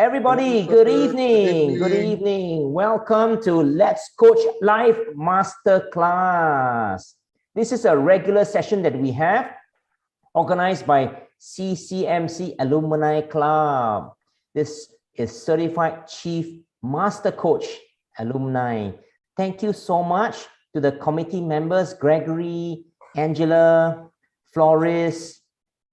Everybody, good evening. Good evening. Welcome to Let's Coach Live Masterclass. This is a regular session that we have organized by CCMC Alumni Club. This is Certified Chief Master Coach Alumni. Thank you so much to the committee members, Gregory, Angela, Floris,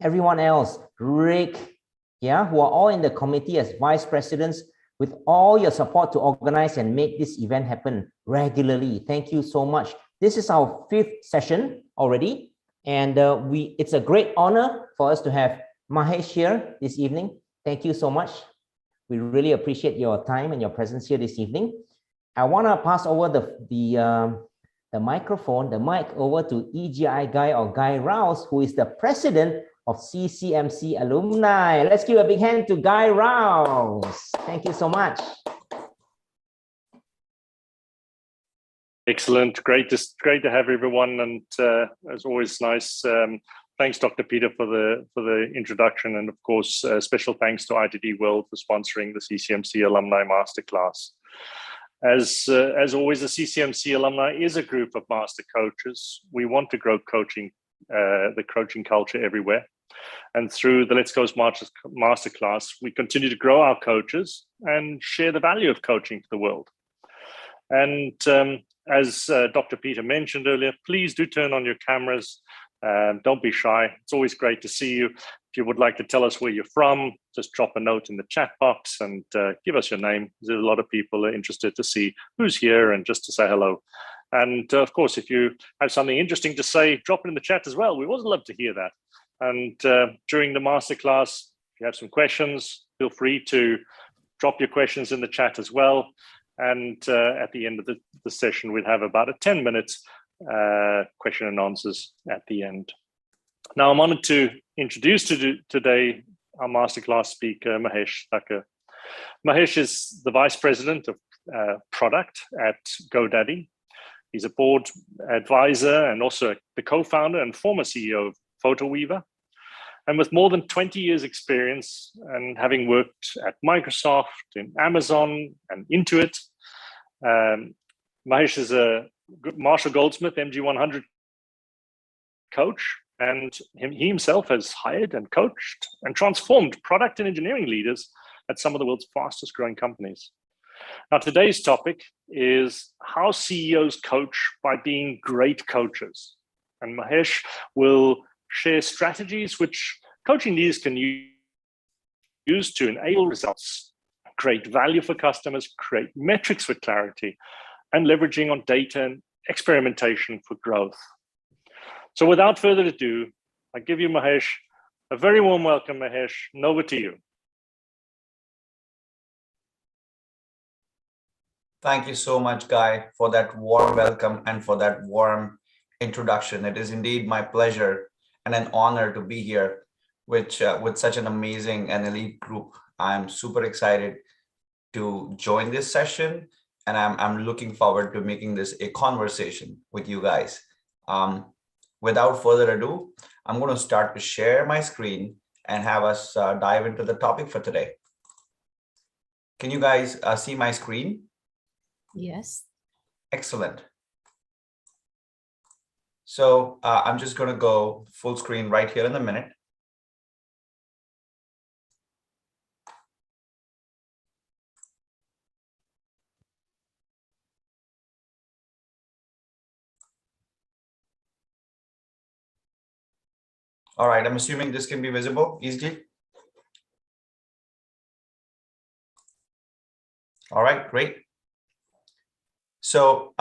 everyone else, Rick, who are all in the committee as vice presidents, with all your support to organize and make this event happen regularly. Thank you so much. This is our 5th session already, and it's a great honor for us to have Mahesh here this evening. Thank you so much. We really appreciate your time and your presence here this evening. I want to pass over the mic over to EGI Guy or Guy Rouse, who is the president of CCMC Alumni. Let's give a big hand to Guy Rouse. Thank you so much. Excellent. Great to have everyone, and as always, nice. Thanks, Dr. Peter, for the introduction, and of course, special thanks to ITD World for sponsoring the CCMC Alumni Masterclass. As always, the CCMC Alumni is a group of master coaches. We want to grow coaching, the coaching culture everywhere. And through the Let's Coach Masterclass, we continue to grow our coaches and share the value of coaching to the world. And as Dr. Peter mentioned earlier, please do turn on your cameras. Don't be shy. It's always great to see you. If you would like to tell us where you're from, just drop a note in the chat box and give us your name. There's a lot of people are interested to see who's here and just to say hello. And of course, if you have something interesting to say, drop it in the chat as well. We always love to hear that. And during the masterclass, if you have some questions, feel free to drop your questions in the chat as well. And at the end of the session, we'll have about a 10 minutes question and answers at the end. Now, I'm honored to introduce today our masterclass speaker, Mahesh Thakur. Mahesh is the Vice President of Product at GoDaddy. He's a board advisor and also the co-founder and former CEO of PhotoWeaver. And with more than 20 years experience and having worked at Microsoft, in Amazon and Intuit, Mahesh is a Marshall Goldsmith MG100 coach, and he himself has hired and coached and transformed product and engineering leaders at some of the world's fastest growing companies. Now, today's topic is how CEOs coach by being great coaches. And Mahesh will share strategies which coaching leaders can use to enable results, create value for customers, create metrics for clarity, and leveraging on data and experimentation for growth. So without further ado, I give you Mahesh a very warm welcome, Mahesh, and over to you. Thank you so much, Guy, for that warm welcome and for that warm introduction. It is indeed my pleasure and an honor to be here with such an amazing and elite group. I'm super excited to join this session, and I'm looking forward to making this a conversation with you guys. Without further ado, I'm going to start to share my screen and have us dive into the topic for today. Can you guys see my screen? Yes. Excellent. So I'm just going to go full screen right here in a minute. All right, I'm assuming this can be visible easily. All right, great. So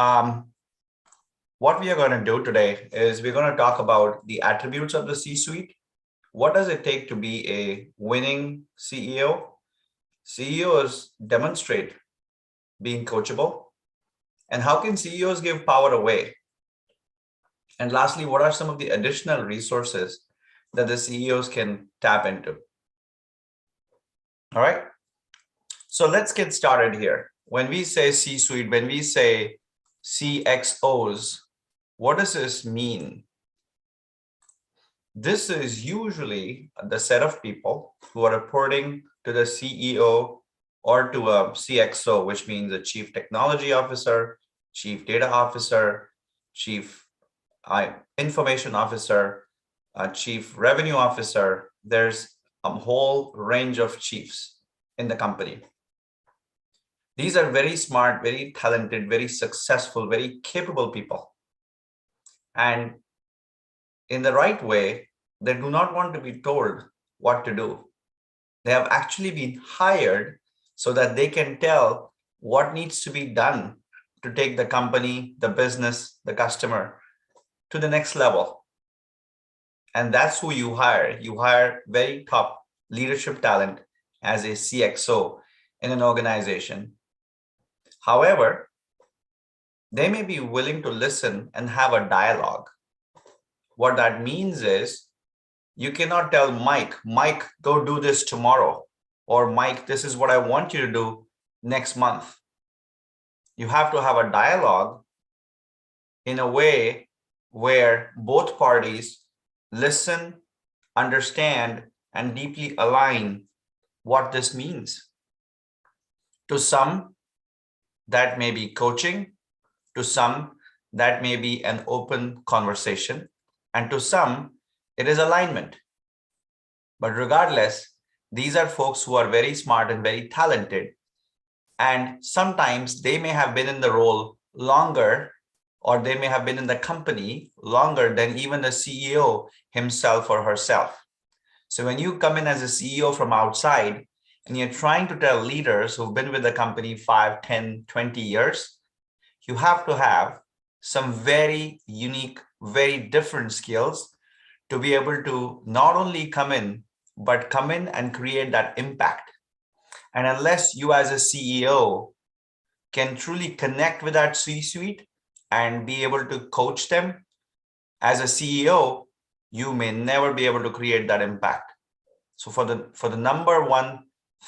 what we are going to do today is we're going to talk about the attributes of the C-suite. What does it take to be a winning CEO? CEOs demonstrate being coachable. And how can CEOs give power away? And lastly, what are some of the additional resources that the CEOs can tap into? All right. So let's get started here. When we say C-suite, when we say CXOs, what does this mean? This is usually the set of people who are reporting to the CEO or to a CXO, which means a Chief Technology Officer, Chief Data Officer, Chief Information Officer, Chief Revenue Officer. There's a whole range of chiefs in the company. These are very smart, very talented, very successful, very capable people. And in the right way, they do not want to be told what to do. They have actually been hired so that they can tell what needs to be done to take the company, the business, the customer to the next level. And that's who you hire. You hire very top leadership talent as a CXO in an organization. However, they may be willing to listen and have a dialogue. What that means is you cannot tell Mike, go do this tomorrow, or Mike, this is what I want you to do next month. You have to have a dialogue in a way where both parties listen, understand, and deeply align what this means. To some, that may be coaching. To some, that may be an open conversation. And to some, it is alignment. But regardless, these are folks who are very smart and very talented. And sometimes they may have been in the role longer, or they may have been in the company longer than even the CEO himself or herself. So when you come in as a CEO from outside and you're trying to tell leaders who've been with the company 5, 10, 20 years, you have to have some very unique, very different skills to be able to not only come in, but come in and create that impact. And unless you as a CEO can truly connect with that C-suite and be able to coach them, as a CEO, you may never be able to create that impact. So for the number one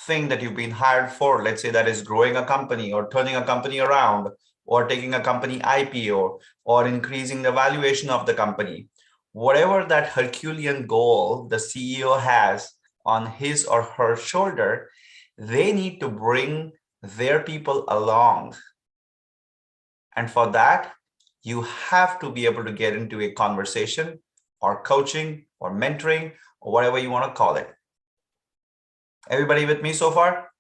thing that you've been hired for, let's say that is growing a company or turning a company around or taking a company IPO or increasing the valuation of the company, whatever that Herculean goal the CEO has on his or her shoulder, they need to bring their people along. And for that, you have to be able to get into a conversation or coaching or mentoring or whatever you want to call it. Everybody with me so far?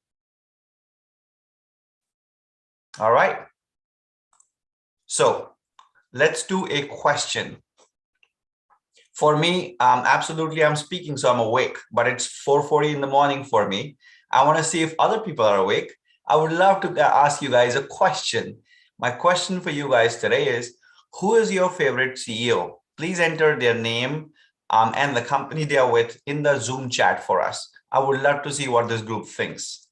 All right. So let's do a question. For me, absolutely, I'm speaking, so I'm awake, but it's 4:40 in the morning for me. I want to see if other people are awake. I would love to ask you guys a question. My question for you guys today is, who is your favorite CEO? Please enter their name and the company they are with in the Zoom chat for us. I would love to see what this group thinks.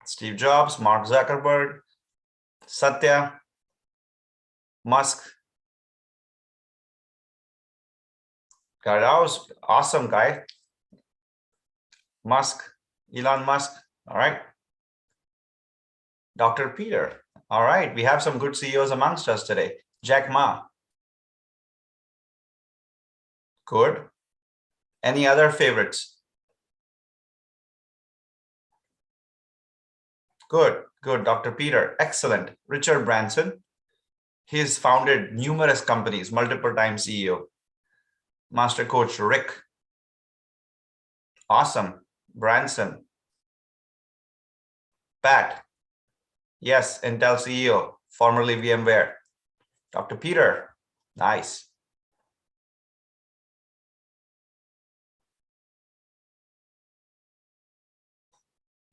Steve Jobs, Mark Zuckerberg, Satya, Musk. God, that was awesome, guy. Musk, Elon Musk. All right. Dr. Peter. All right. We have some good CEOs amongst us today. Jack Ma. Good. Any other favorites? Good. Good. Dr. Peter. Excellent. Richard Branson. He's founded numerous companies, multiple time CEO. Master Coach Rick. Awesome. Branson. Pat. Yes, Intel CEO, formerly VMware. Dr. Peter. Nice.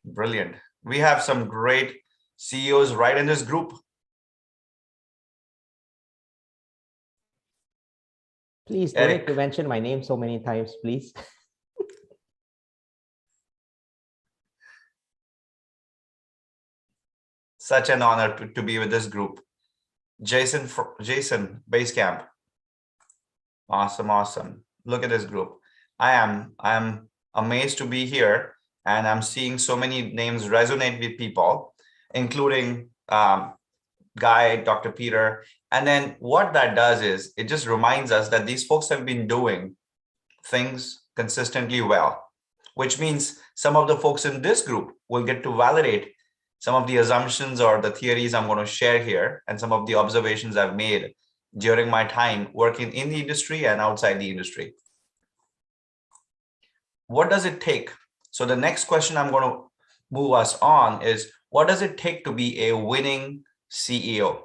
Brilliant. We have some great CEOs right in this group. Please don't need to mention my name so many times, please. Such an honor to be with this group. Jason Basecamp. Awesome, awesome. Look at this group. I'm amazed to be here, and I'm seeing so many names resonate with people, including Guy, Dr. Peter. And then what that does is it just reminds us that these folks have been doing things consistently well. which means some of the folks in this group will get to validate some of the assumptions or the theories I'm going to share here and some of the observations I've made during my time working in the industry and outside the industry. What does it take? So the next question I'm going to move us on is, what does it take to be a winning CEO?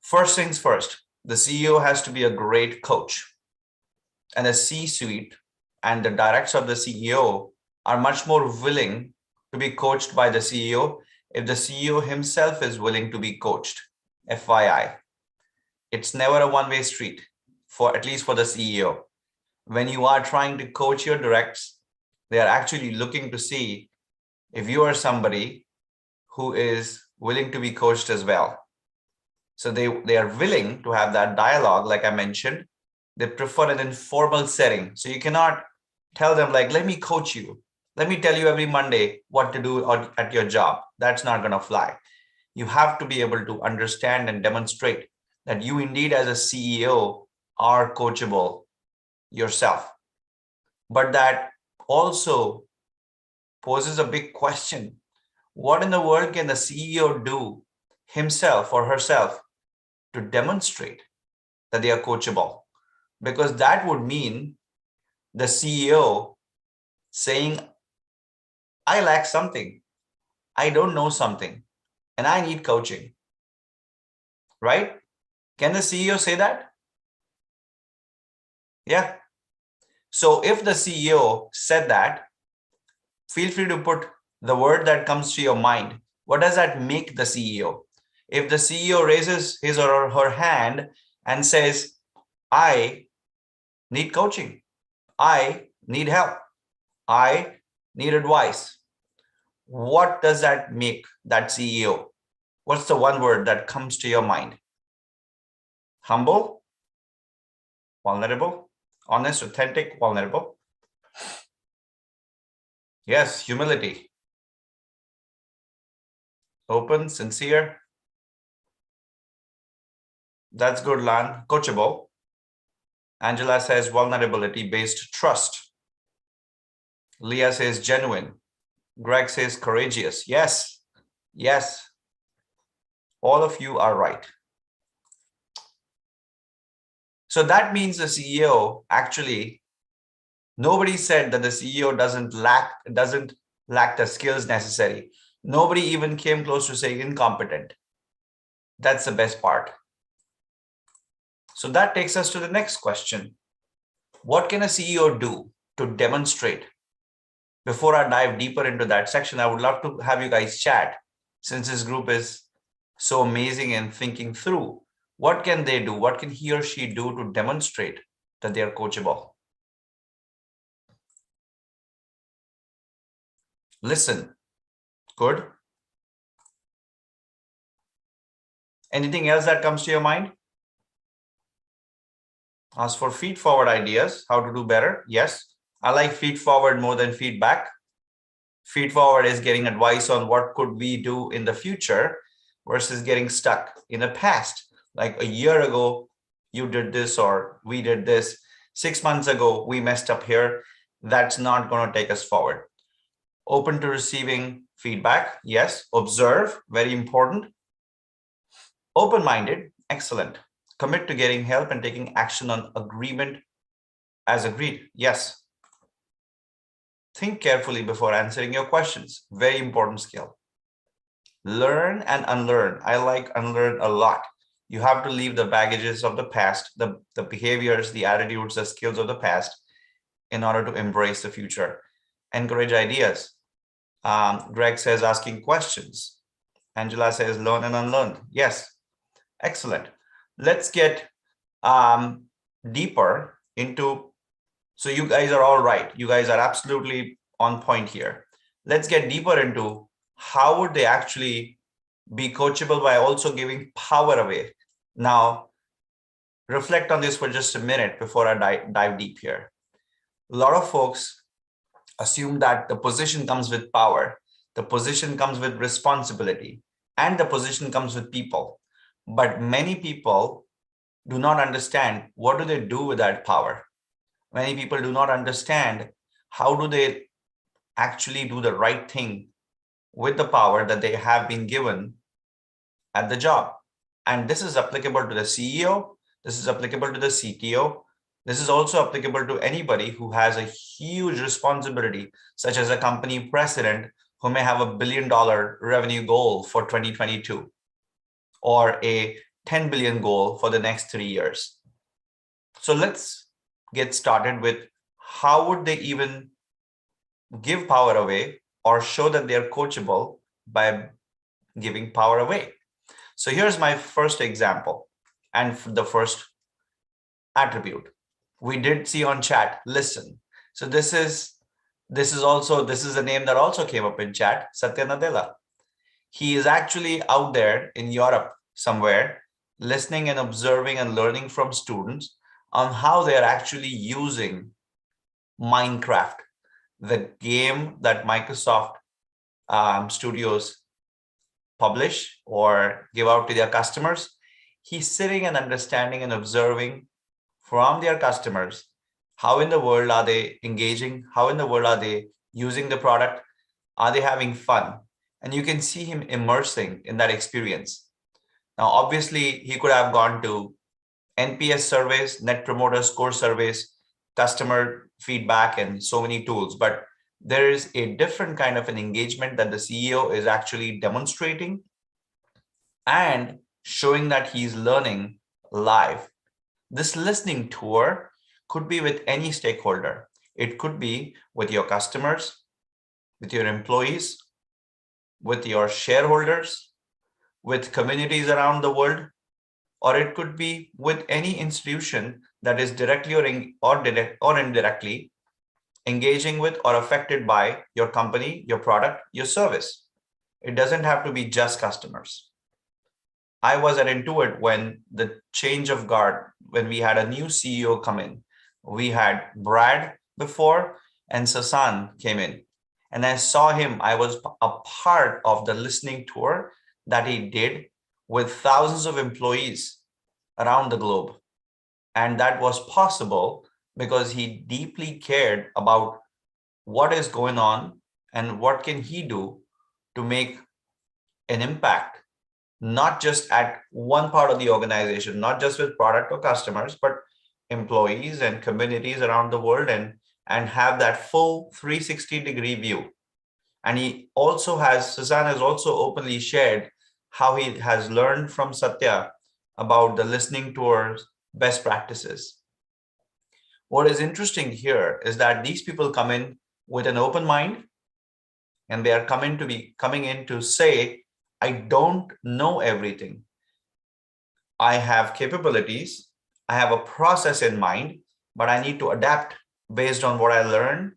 First things first, the CEO has to be a great coach, and the C-suite and the directs of the CEO are much more willing to be coached by the CEO if the CEO himself is willing to be coached. FYI, it's never a one-way street, for at least for the CEO. When you are trying to coach your directs, they are actually looking to see if you are somebody who is willing to be coached as well. So they are willing to have that dialogue, like I mentioned. They prefer an informal setting. So you cannot tell them like, let me coach you. Let me tell you every Monday what to do at your job. That's not going to fly. You have to be able to understand and demonstrate that you indeed as a CEO are coachable yourself. But that also poses a big question. What in the world can the CEO do himself or herself to demonstrate that they are coachable? Because that would mean the CEO saying, I lack something, I don't know something, and I need coaching, right? Can the CEO say that? Yeah. So if the CEO said that, feel free to put the word that comes to your mind. What does that make the CEO? If the CEO raises his or her hand and says, I need coaching, I need help, I need advice, what does that make that CEO? What's the one word that comes to your mind? Humble, vulnerable, honest, authentic, vulnerable. Yes, humility. Open, sincere. That's good, Lan. Coachable. Angela says vulnerability-based trust. Leah says genuine. Greg says courageous. Yes, yes. All of you are right. So that means the CEO actually, nobody said that the CEO doesn't lack the skills necessary. Nobody even came close to saying incompetent. That's the best part. So that takes us to the next question. What can a CEO do to demonstrate? Before I dive deeper into that section, I would love to have you guys chat, since this group is so amazing in thinking through. What can they do? What can he or she do to demonstrate that they are coachable? Listen. Good. Anything else that comes to your mind? Ask for feed forward ideas, how to do better. Yes, I like feed forward more than feedback. Feed forward is getting advice on what could we do in the future versus getting stuck in the past. Like a year ago, you did this or we did this. 6 months ago, we messed up here. That's not going to take us forward. Open to receiving feedback. Yes. Observe, very important. Open-minded, excellent. Commit to getting help and taking action on agreement as agreed. Yes. Think carefully before answering your questions. Very important skill. Learn and unlearn. I like unlearn a lot. You have to leave the baggages of the past, the behaviors, the attitudes, the skills of the past in order to embrace the future. Encourage ideas. Greg says asking questions. Angela says learn and unlearn. Yes. Excellent. Let's get deeper into, so you guys are all right. You guys are absolutely on point here. Let's get deeper into how would they actually be coachable by also giving power away. Now, reflect on this for just a minute before I dive deep here. A lot of folks assume that the position comes with power, the position comes with responsibility, and the position comes with people. But many people do not understand what do they do with that power. Many people do not understand how do they actually do the right thing with the power that they have been given at the job. And this is applicable to the CEO. This is applicable to the CTO. This is also applicable to anybody who has a huge responsibility, such as a company president who may have $1 billion revenue goal for 2022 or a 10 billion goal for the next 3 years. So let's get started with how would they even give power away or show that they're coachable by giving power away. So here's my first example and the first attribute. We did see on chat, listen. So this is a name that also came up in chat, Satya Nadella. He is actually out there in Europe somewhere, listening and observing and learning from students on how they're actually using Minecraft, the game that Microsoft Studios publish or give out to their customers. He's sitting and understanding and observing from their customers, how in the world are they engaging? How in the world are they using the product? Are they having fun? And you can see him immersing in that experience. Now, obviously, he could have gone to NPS surveys, Net Promoter Score surveys, customer feedback, and so many tools. But there is a different kind of an engagement that the CEO is actually demonstrating and showing that he's learning live. This listening tour could be with any stakeholder. It could be with your customers, with your employees, with your shareholders, with communities around the world, or it could be with any institution that is directly or indirectly engaging with or affected by your company, your product, your service. It doesn't have to be just customers. I was at Intuit when the change of guard, when we had a new CEO come in. We had Brad before and Sasan came in. And I saw him, I was a part of the listening tour that he did with thousands of employees around the globe. And that was possible because he deeply cared about what is going on and what can he do to make an impact, not just at one part of the organization, not just with product or customers, but employees and communities around the world, and have that full 360-degree view. And he also has, Susan has also openly shared how he has learned from Satya about the listening tours, best practices. What is interesting here is that these people come in with an open mind, and they are coming in to say, I don't know everything. I have capabilities. I have a process in mind, but I need to adapt based on what I learned,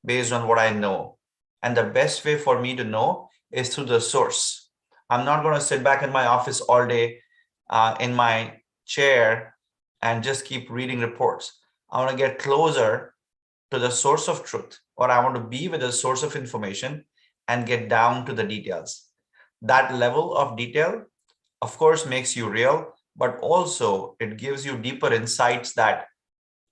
based on what I know. And the best way for me to know is through the source. I'm not going to sit back in my office all day in my chair and just keep reading reports. I want to get closer to the source of truth, or I want to be with the source of information and get down to the details. That level of detail, of course, makes you real, but also it gives you deeper insights that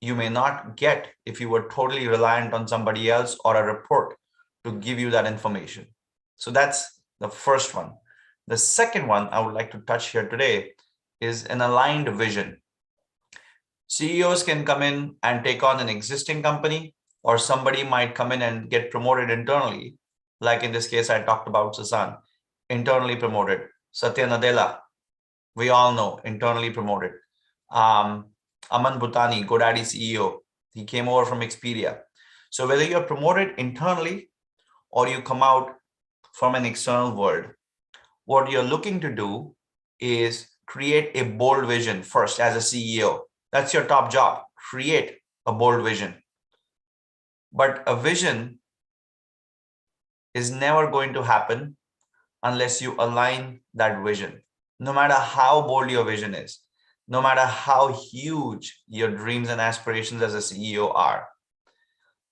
you may not get if you were totally reliant on somebody else or a report to give you that information. So that's the first one. The second one I would like to touch here today is an aligned vision. CEOs can come in and take on an existing company, or somebody might come in and get promoted internally. Like in this case, I talked about Sasan, internally promoted. Satya Nadella, we all know, internally promoted. Aman Bhutani, GoDaddy CEO, he came over from Expedia. So whether you're promoted internally or you come out from an external world, what you're looking to do is create a bold vision first as a CEO. That's your top job. Create a bold vision. But a vision is never going to happen unless you align that vision. No matter how bold your vision is, no matter how huge your dreams and aspirations as a CEO are,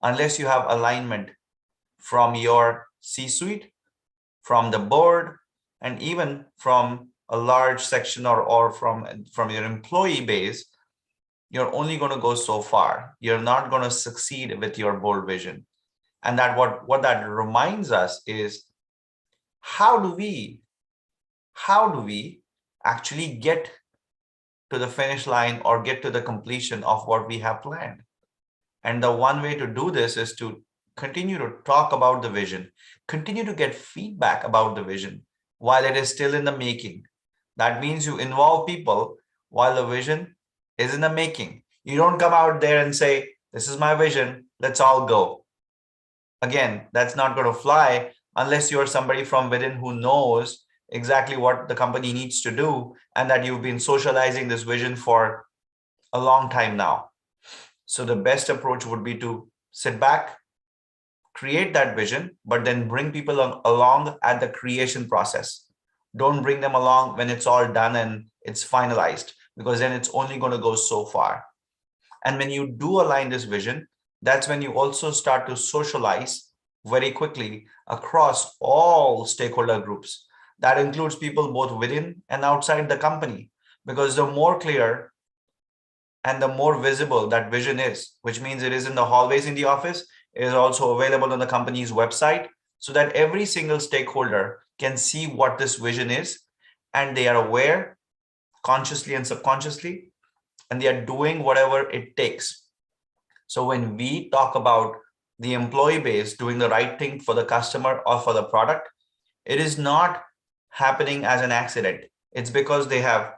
unless you have alignment from your C-suite, from the board, and even from a large section or from your employee base, you're only going to go so far. You're not going to succeed with your bold vision. And that what that reminds us is, how do we actually get to the finish line or get to the completion of what we have planned? And the one way to do this is to continue to talk about the vision, continue to get feedback about the vision while it is still in the making. That means you involve people while the vision is in the making. You don't come out there and say, this is my vision, let's all go. Again, that's not going to fly unless you're somebody from within who knows exactly what the company needs to do and that you've been socializing this vision for a long time now. So the best approach would be to sit back, create that vision, but then bring people along at the creation process. Don't bring them along when it's all done and it's finalized, because then it's only going to go so far. And when you do align this vision, that's when you also start to socialize very quickly across all stakeholder groups. That includes people both within and outside the company, because the more clear and the more visible that vision is, which means it is in the hallways in the office, it is also available on the company's website, so that every single stakeholder can see what this vision is, and they are aware consciously and subconsciously, and they are doing whatever it takes. So when we talk about the employee base doing the right thing for the customer or for the product, it is not happening as an accident. It's because they have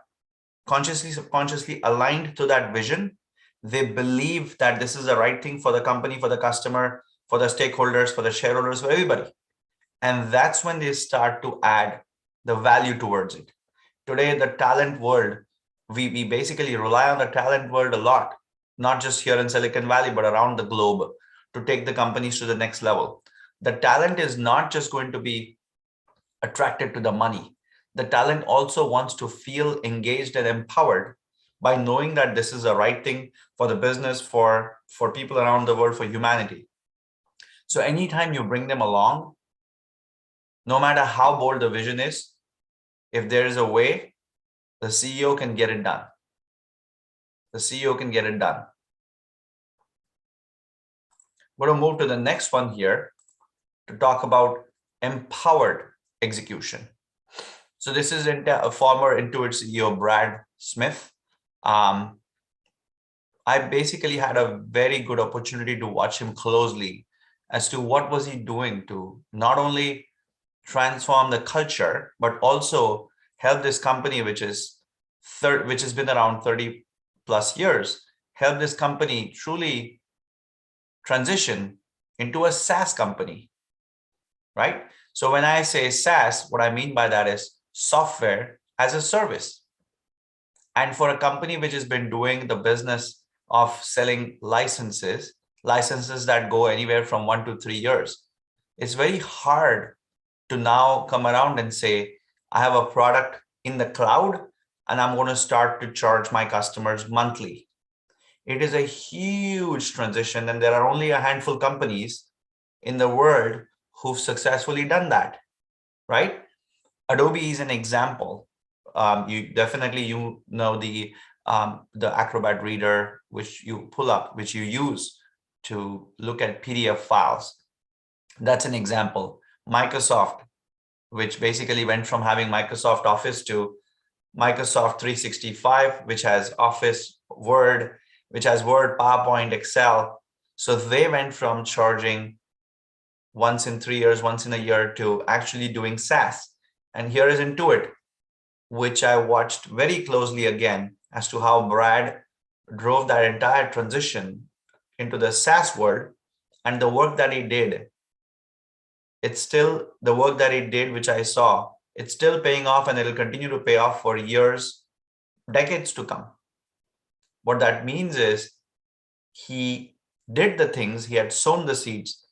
consciously, subconsciously aligned to that vision. They believe that this is the right thing for the company, for the customer, for the stakeholders, for the shareholders, for everybody. And that's when they start to add the value towards it. Today, the talent world, we basically rely on the talent world a lot, not just here in Silicon Valley, but around the globe, to take the companies to the next level. The talent is not just going to be attracted to the money. The talent also wants to feel engaged and empowered by knowing that this is the right thing for the business, for people around the world, for humanity. So anytime you bring them along, no matter how bold the vision is, if there is a way, the CEO can get it done. The CEO can get it done. We're going to move to the next one here to talk about empowered execution. So this is a former Intuit CEO, Brad Smith. I basically had a very good opportunity to watch him closely as to what was he doing to not only transform the culture, but also help this company, which has been around 30 plus years, help this company truly transition into a SaaS company, right? So when I say SaaS, what I mean by that is software as a service. And for a company which has been doing the business of selling licenses that go anywhere from 1 to 3 years, it's very hard to now come around and say, I have a product in the cloud and I'm going to start to charge my customers monthly. It is a huge transition, and there are only a handful of companies in the world who've successfully done that, right? Adobe is an example. You know the Acrobat reader, which you pull up, which you use to look at PDF files. That's an example. Microsoft, which basically went from having Microsoft Office to Microsoft 365, which has Office, Word, which has Word, PowerPoint, Excel. So they went from charging once in 3 years, once in a year, to actually doing SaaS. And here is Intuit, which I watched very closely again as to how Brad drove that entire transition into the SaaS world, and the work that he did. It's still the work that he did, which I saw, it's still paying off, and it'll continue to pay off for years, decades to come. What that means is he did the things, he had sown the seeds,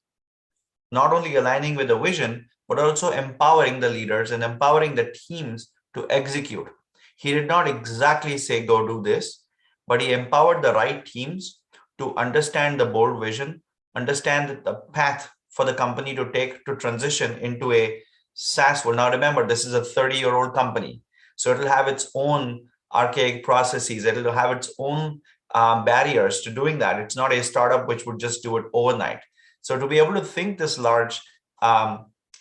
not only aligning with the vision, but also empowering the leaders and empowering the teams to execute. He did not exactly say, go do this, but he empowered the right teams to understand the bold vision, understand the path for the company to take to transition into a SaaS world. Now, remember, this is a 30-year-old company. So it'll have its own archaic processes. It'll have its own barriers to doing that. It's not a startup which would just do it overnight. So to be able to think this large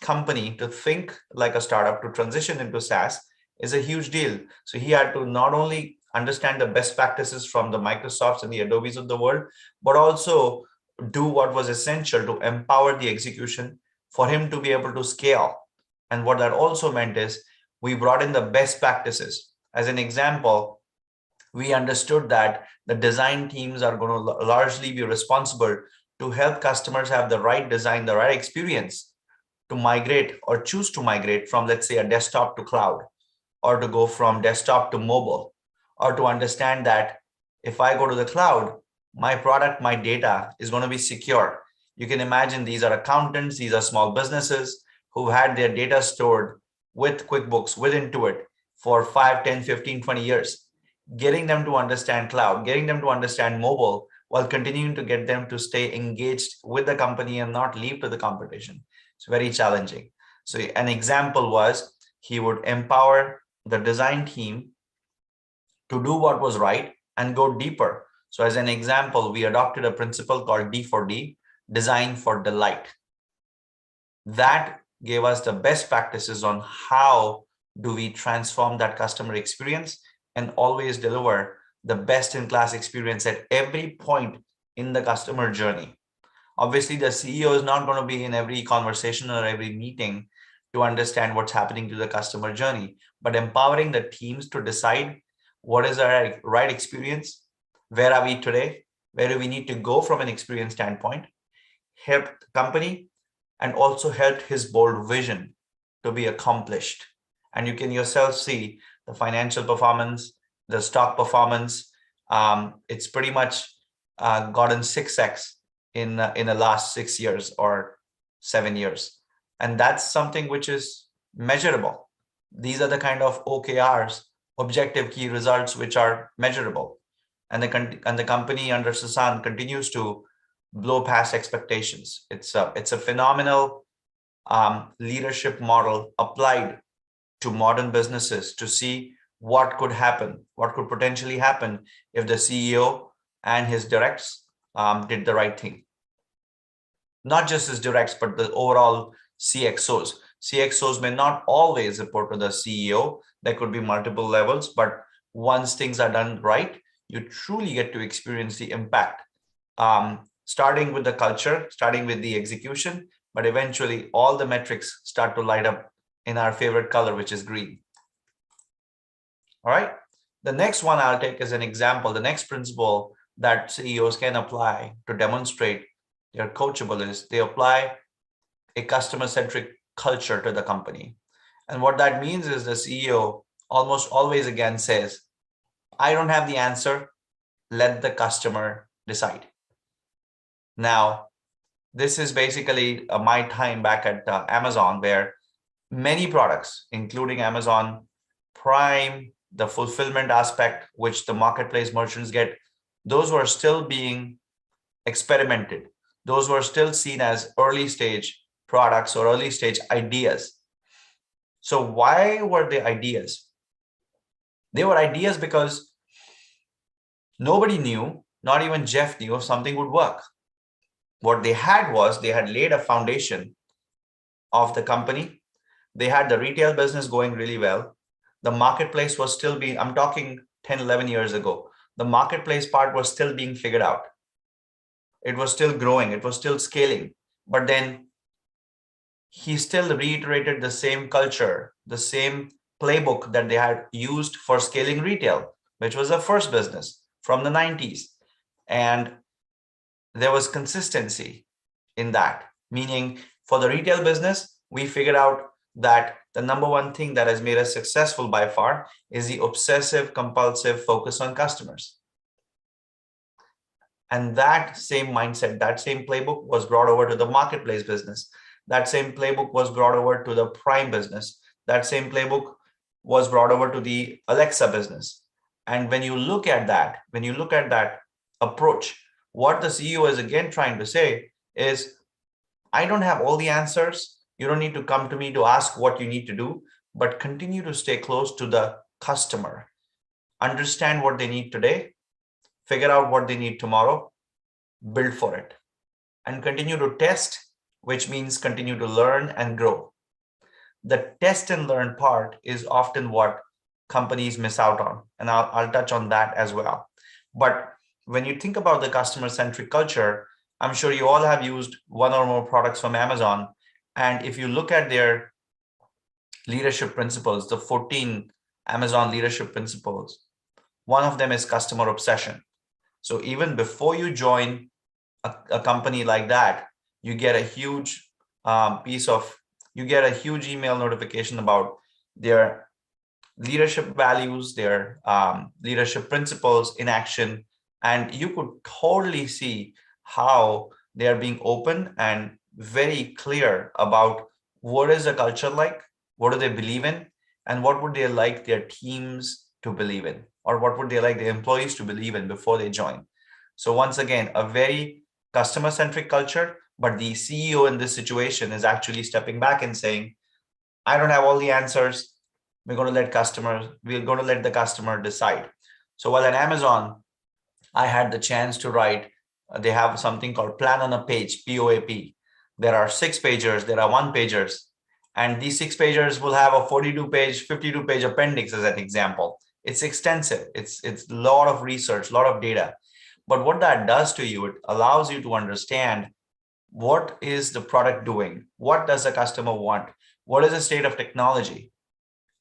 company, to think like a startup, to transition into SaaS is a huge deal. So he had to not only understand the best practices from the Microsofts and the Adobes of the world, but also do what was essential to empower the execution for him to be able to scale. And what that also meant is we brought in the best practices. As an example, we understood that the design teams are going to largely be responsible to help customers have the right design, the right experience to migrate or choose to migrate from, let's say, a desktop to cloud, or to go from desktop to mobile, or to understand that if I go to the cloud, my product, my data is going to be secure. You can imagine these are accountants, these are small businesses who had their data stored with QuickBooks, with Intuit for 5, 10, 15, 20 years. Getting them to understand cloud, getting them to understand mobile, while continuing to get them to stay engaged with the company and not leave to the competition. It's very challenging. So an example was he would empower the design team to do what was right and go deeper. So as an example, we adopted a principle called D4D, design for delight. That gave us the best practices on how do we transform that customer experience and always deliver the best in class experience at every point in the customer journey. Obviously, the CEO is not going to be in every conversation or every meeting to understand what's happening to the customer journey, but empowering the teams to decide what is our right experience, where are we today, where do we need to go from an experience standpoint, helped the company and also helped his bold vision to be accomplished. And you can yourself see the financial performance, the stock performance. It's pretty much gotten 6x in the last 6 years or 7 years. And that's something which is measurable. These are the kind of OKRs, objective key results, which are measurable. And the company under Sasan continues to blow past expectations. It's a phenomenal leadership model applied to modern businesses to see what could happen, what could potentially happen if the CEO and his directs did the right thing. Not just his directs, but the overall CXOs. CXOs may not always report to the CEO. There could be multiple levels, but once things are done right, you truly get to experience the impact. Starting with the culture, starting with the execution, but eventually all the metrics start to light up in our favorite color, which is green. All right. The next one I'll take as an example, the next principle that CEOs can apply to demonstrate their coachable is they apply a customer-centric culture to the company. And what that means is the CEO almost always again says, I don't have the answer, let the customer decide. Now, this is basically my time back at Amazon, where many products, including Amazon Prime, the fulfillment aspect, which the marketplace merchants get, those were still being experimented. Those were still seen as early stage products or early stage ideas. So why were they ideas? They were ideas because nobody knew, not even Jeff knew if something would work. What they had was they had laid a foundation of the company. They had the retail business going really well. The marketplace was still being, I'm talking 10, 11 years ago, the marketplace part was still being figured out. It was still growing, it was still scaling. But then he still reiterated the same culture, the same playbook that they had used for scaling retail, which was the first business from the 90s. And there was consistency in that, meaning for the retail business, we figured out that the number one thing that has made us successful by far is the obsessive compulsive focus on customers. And that same mindset, that same playbook was brought over to the marketplace business. That same playbook was brought over to the Prime business. That same playbook was brought over to the Alexa business. And when you look at that, approach, what the CEO is again trying to say is, I don't have all the answers. You don't need to come to me to ask what you need to do, but continue to stay close to the customer. Understand what they need today, figure out what they need tomorrow, build for it, and continue to test, which means continue to learn and grow. The test and learn part is often what companies miss out on, and I'll touch on that as well. But when you think about the customer-centric culture, I'm sure you all have used one or more products from Amazon. And if you look at their leadership principles, the 14 Amazon leadership principles, one of them is customer obsession. So even before you join a company like that, you get a huge you get a huge email notification about their leadership values, their leadership principles in action. And you could totally see how they are being open and very clear about what is the culture like, what do they believe in, and what would they like their teams to believe in, or what would they like the employees to believe in before they join. So once again, a very customer-centric culture, but the CEO in this situation is actually stepping back and saying, I don't have all the answers. We're going to let the customer decide. So while at Amazon, I had the chance to write, they have something called plan on a page, POAP. There are 6-pagers, there are 1-pagers, and these 6-pagers will have a 42-page, 52-page appendix as an example. It's extensive. It's a lot of research, a lot of data. But what that does to you, it allows you to understand what is the product doing? What does the customer want? What is the state of technology?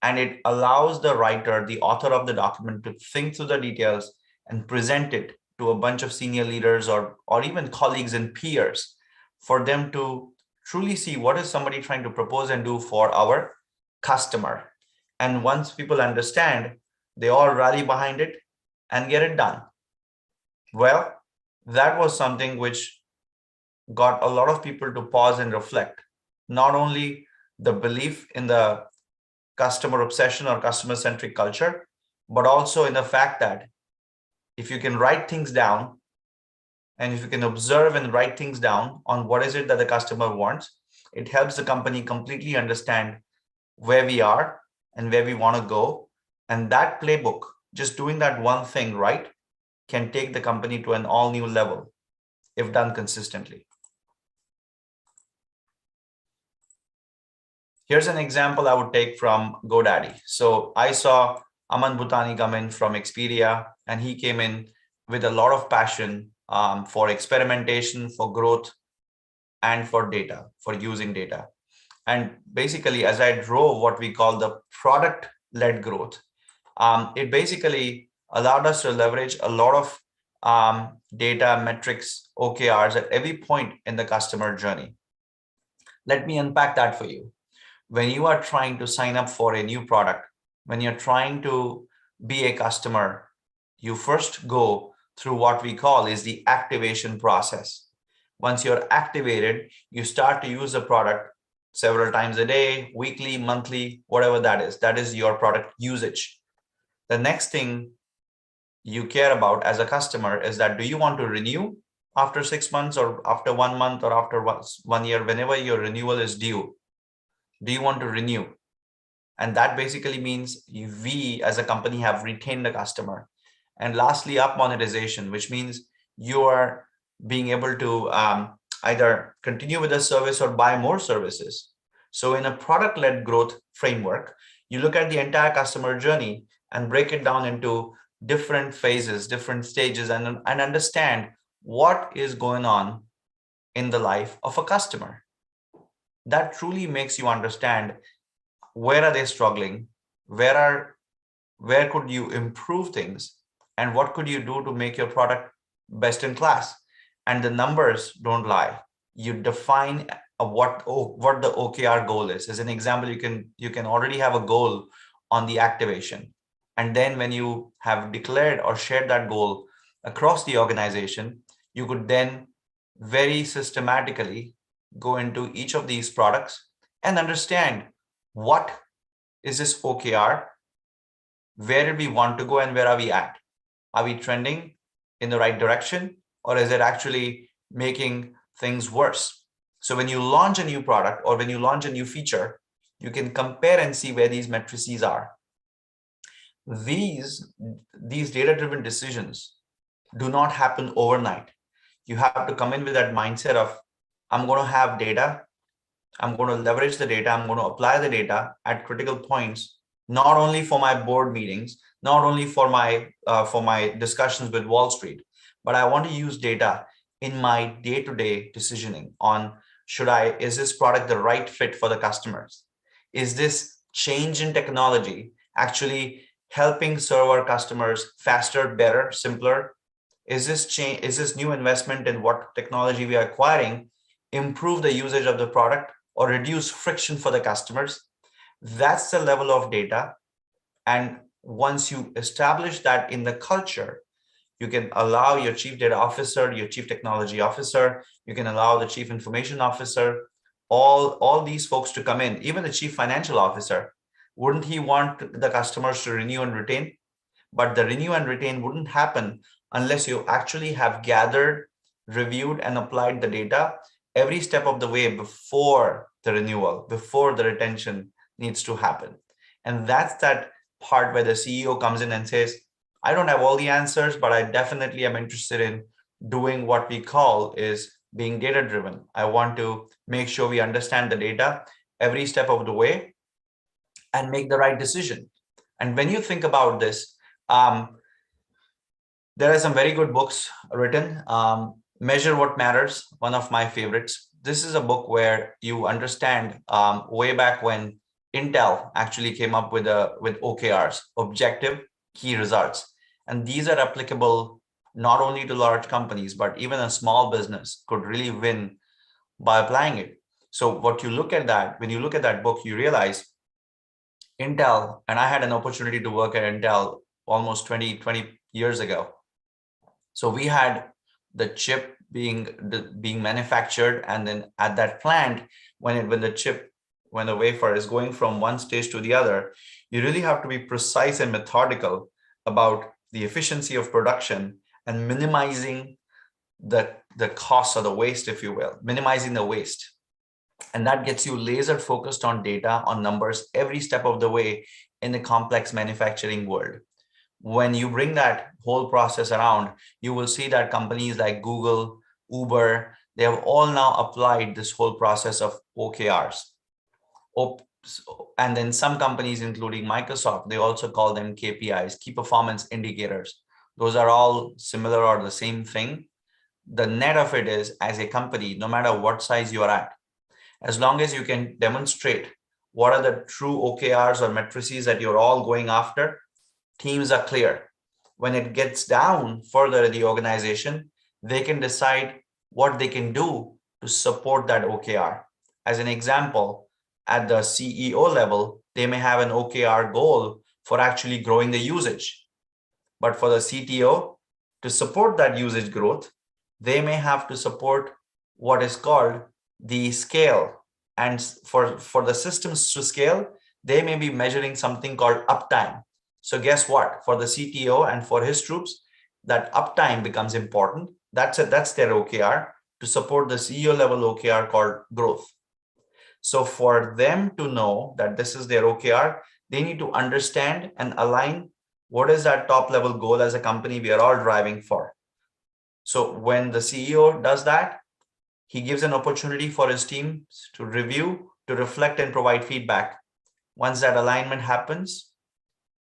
And it allows the writer, the author of the document, to think through the details and present it to a bunch of senior leaders or even colleagues and peers for them to truly see what is somebody trying to propose and do for our customer. And once people understand, they all rally behind it and get it done. Well, that was something which got a lot of people to pause and reflect, not only the belief in the customer obsession or customer-centric culture, but also in the fact that if you can write things down and if you can observe and write things down on what is it that the customer wants, it helps the company completely understand where we are and where we want to go. And that playbook, just doing that one thing right, can take the company to an all new level if done consistently. Here's an example I would take from GoDaddy. So I saw Aman Bhutani come in from Expedia, and he came in with a lot of passion for experimentation, for growth, and for data, for using data. And basically, as I drove what we call the product-led growth, it basically allowed us to leverage a lot of data, metrics, OKRs at every point in the customer journey. Let me unpack that for you. When you are trying to sign up for a new product, when you're trying to be a customer, you first go through what we call is the activation process. Once you're activated, you start to use the product several times a day, weekly, monthly, whatever that is. That is your product usage. The next thing you care about as a customer is that, do you want to renew after 6 months or after 1 month or after 1 year, whenever your renewal is due? Do you want to renew? And that basically means we as a company have retained the customer. And lastly, up monetization, which means you are being able to either continue with the service or buy more services. So in a product-led growth framework, you look at the entire customer journey and break it down into different phases, different stages, and understand what is going on in the life of a customer. That truly makes you understand where are they struggling, where could you improve things, and what could you do to make your product best in class. And the numbers don't lie. You define what the OKR goal is. As an example, you can already have a goal on the activation. And then when you have declared or shared that goal across the organization, you could then very systematically go into each of these products and understand what is this OKR, where did we want to go, and where are we at? Are we trending in the right direction, or is it actually making things worse? So when you launch a new product or when you launch a new feature, you can compare and see where these matrices are. These data-driven decisions do not happen overnight. You have to come in with that mindset of, I'm going to have data, I'm going to leverage the data, I'm going to apply the data at critical points, not only for my board meetings, not only for my discussions with Wall Street, but I want to use data in my day-to-day decisioning on, is this product the right fit for the customers? Is this change in technology actually helping serve our customers faster, better, simpler? Is this new investment in what technology we are acquiring improve the usage of the product or reduce friction for the customers? That's the level of data. And once you establish that in the culture, you can allow your chief data officer, your chief technology officer, you can allow the chief information officer, all these folks to come in, even the chief financial officer. Wouldn't he want the customers to renew and retain? But the renew and retain wouldn't happen unless you actually have gathered, reviewed, and applied the data every step of the way before the renewal, before the retention needs to happen. And that's that part where the CEO comes in and says, I don't have all the answers, but I definitely am interested in doing what we call is being data-driven. I want to make sure we understand the data every step of the way and make the right decision. And when you think about this, there are some very good books written. Measure What Matters, one of my favorites. This is a book where you understand way back when Intel actually came up with OKRs, objective key results. And these are applicable not only to large companies, but even a small business could really win by applying it. So what you look at that, when you look at that book, you realize Intel, and I had an opportunity to work at Intel almost 20 years ago. So we had the chip being manufactured, and then at that plant, when the wafer is going from one stage to the other, you really have to be precise and methodical about the efficiency of production and minimizing the cost or the waste, if you will, minimizing the waste. And that gets you laser focused on data, on numbers, every step of the way in the complex manufacturing world. When you bring that whole process around, you will see that companies like Google, Uber, they have all now applied this whole process of OKRs. And then some companies, including Microsoft, they also call them KPIs, key performance indicators. Those are all similar or the same thing. The net of it is, as a company, no matter what size you are at, as long as you can demonstrate what are the true OKRs or matrices that you're all going after, teams are clear. When it gets down further in the organization, they can decide what they can do to support that OKR. As an example, at the CEO level, they may have an OKR goal for actually growing the usage. But for the CTO, to support that usage growth, they may have to support what is called the scale. And for the systems to scale, they may be measuring something called uptime. So guess what? For the CTO and for his troops, that uptime becomes important. That's their OKR to support the CEO level OKR called growth. So for them to know that this is their OKR, they need to understand and align what is that top level goal as a company we are all driving for. So when the CEO does that, he gives an opportunity for his team to review, to reflect and provide feedback. Once that alignment happens,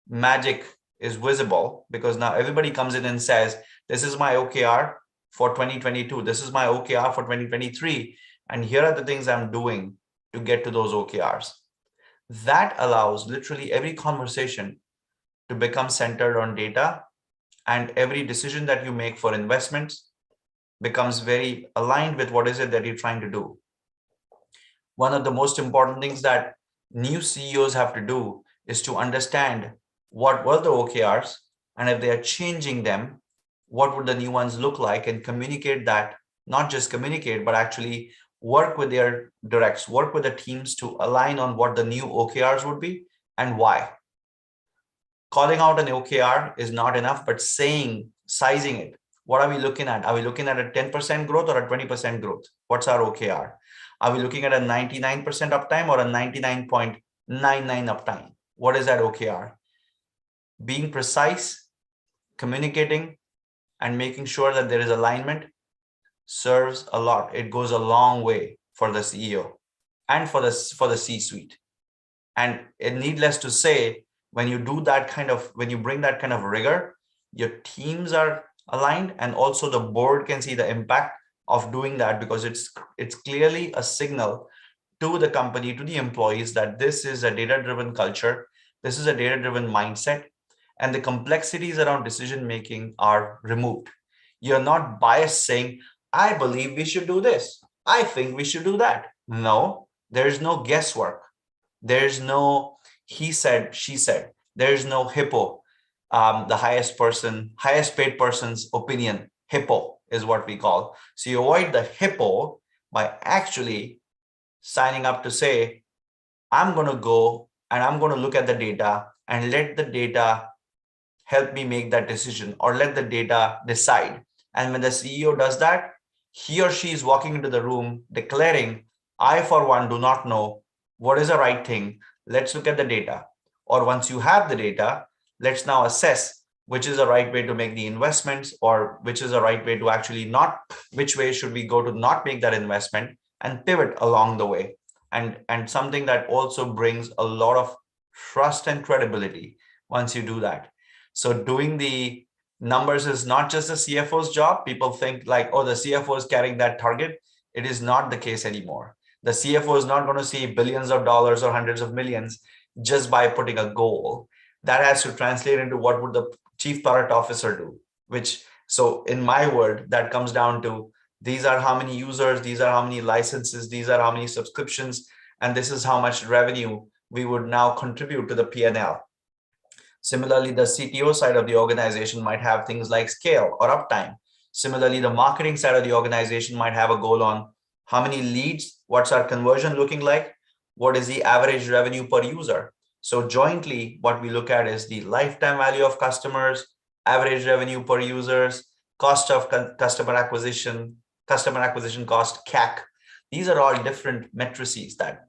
magic is visible, because now everybody comes in and says, this is my OKR for 2022. This is my OKR for 2023. And here are the things I'm doing to get to those OKRs. That allows literally every conversation to become centered on data, and every decision that you make for investments becomes very aligned with what is it that you're trying to do. One of the most important things that new CEOs have to do is to understand what were the OKRs, and if they are changing them, what would the new ones look like, and communicate that, not just communicate, but actually work with their directs, work with the teams to align on what the new OKRs would be and why. Calling out an OKR is not enough, but sizing it. What are we looking at? Are we looking at a 10% growth or a 20% growth? What's our OKR? Are we looking at a 99% uptime or a 99.99 uptime? What is that OKR? being precise, communicating, and making sure that there is alignment serves a lot. It goes a long way for the CEO and for the C-suite. And needless to say, when you bring that kind of rigor, your teams are aligned, and also the board can see the impact of doing that, because it's clearly a signal to the company, to the employees, that this is a data-driven culture, this is a data-driven mindset, and the complexities around decision making are removed. You're not biased saying, I believe we should do this, I think we should do that. No, there's no guesswork. There's no he said, she said. There's no hippo, the highest paid person's opinion. Hippo is what we call. So you avoid the hippo by actually signing up to say, I'm going to go and I'm going to look at the data and let the data help me make that decision, or let the data decide. And when the CEO does that, he or she is walking into the room declaring, I, for one, do not know what is the right thing. Let's look at the data. Or once you have the data, let's now assess which is the right way to make the investments, or which is the right way to actually which way should we go to not make that investment, and pivot along the way. And something that also brings a lot of trust and credibility once you do that. So doing the numbers is not just the CFO's job. People think like, oh, the CFO is carrying that target. It is not the case anymore. The CFO is not going to see billions of dollars or hundreds of millions just by putting a goal. That has to translate into what would the chief product officer do, so in my word, that comes down to, these are how many users, these are how many licenses, these are how many subscriptions, and this is how much revenue we would now contribute to the P&L. Similarly, the CTO side of the organization might have things like scale or uptime. Similarly, the marketing side of the organization might have a goal on how many leads, what's our conversion looking like, what is the average revenue per user. So jointly, what we look at is the lifetime value of customers, average revenue per users, cost of customer acquisition cost, CAC. These are all different matrices that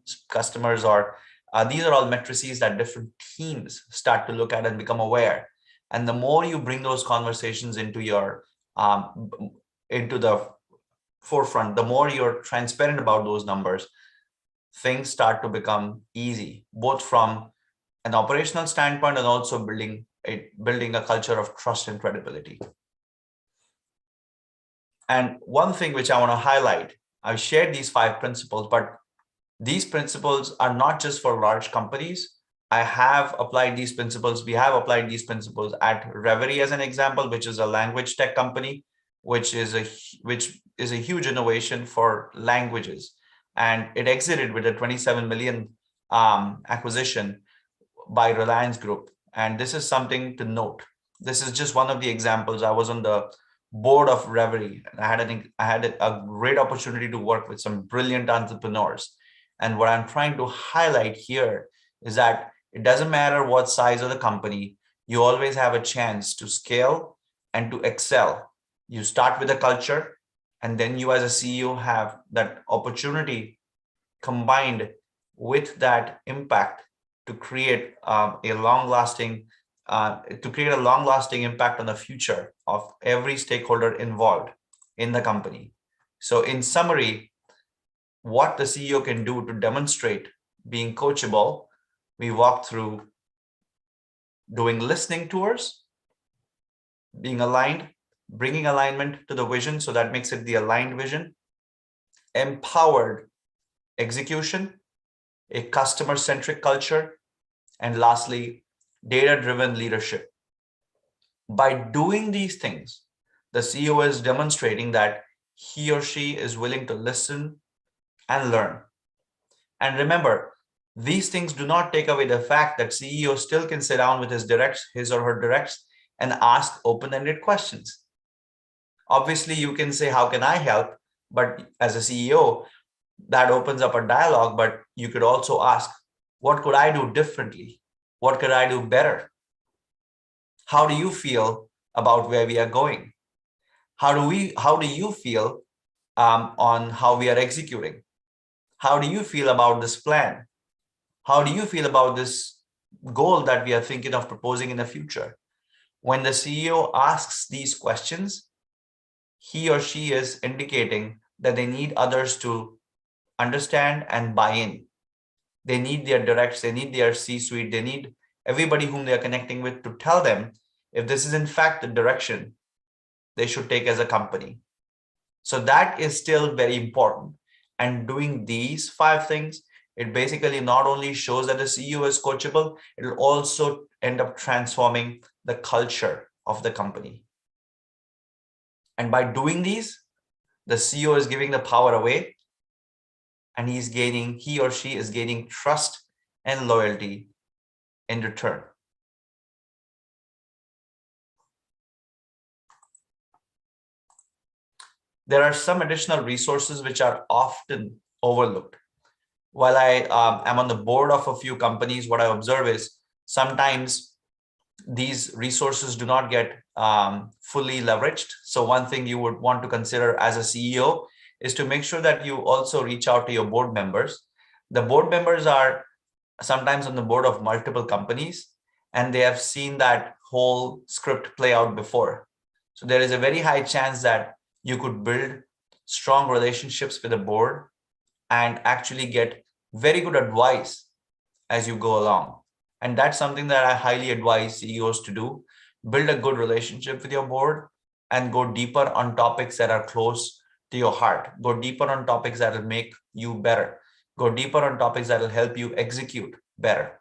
these are all matrices that different teams start to look at and become aware. And the more you bring those conversations into the forefront, the more you're transparent about those numbers, things start to become easy, both from an operational standpoint and also building a culture of trust and credibility. And one thing which I want to highlight, I've shared these 5 principles, but these principles are not just for large companies. We have applied these principles at Reverie as an example, which is a language tech company, which is a huge innovation for languages. And it exited with a 27 million acquisition by Reliance Group. And this is something to note. This is just one of the examples. I was on the board of Reverie, and I had a great opportunity to work with some brilliant entrepreneurs. And what I'm trying to highlight here is that it doesn't matter what size of the company, you always have a chance to scale and to excel. You start with a culture, and then you as a CEO have that opportunity combined with that impact to create a long-lasting impact on the future of every stakeholder involved in the company. So in summary, what the CEO can do to demonstrate being coachable, we walk through doing listening tours, being aligned, bringing alignment to the vision, so that makes it the aligned vision, empowered execution, a customer-centric culture, and lastly, data-driven leadership. By doing these things, the CEO is demonstrating that he or she is willing to listen and learn. And remember, these things do not take away the fact that CEO still can sit down with his or her directs and ask open-ended questions. Obviously, you can say, how can I help? But as a CEO, that opens up a dialogue, but you could also ask, what could I do differently? What could I do better? How do you feel about where we are going? How do you feel on how we are executing? How do you feel about this plan? How do you feel about this goal that we are thinking of proposing in the future. When the CEO asks these questions, he or she is indicating that they need others to understand and buy in. They need their directs, they need their C-suite, they need everybody whom they are connecting with to tell them if this is in fact the direction they should take as a company. So that is still very important. And doing these 5 things, it basically not only shows that the CEO is coachable, it will also end up transforming the culture of the company. And by doing these, the CEO is giving the power away, and he or she is gaining trust and loyalty in return. There are some additional resources which are often overlooked. While I am on the board of a few companies, what I observe is sometimes these resources do not get fully leveraged. So one thing you would want to consider as a CEO is to make sure that you also reach out to your board members. The board members are sometimes on the board of multiple companies, and they have seen that whole script play out before. So there is a very high chance that you could build strong relationships with the board and actually get very good advice as you go along. And that's something that I highly advise CEOs to do. Build a good relationship with your board and go deeper on topics that are close to your heart. Go deeper on topics that will make you better. Go deeper on topics that will help you execute better.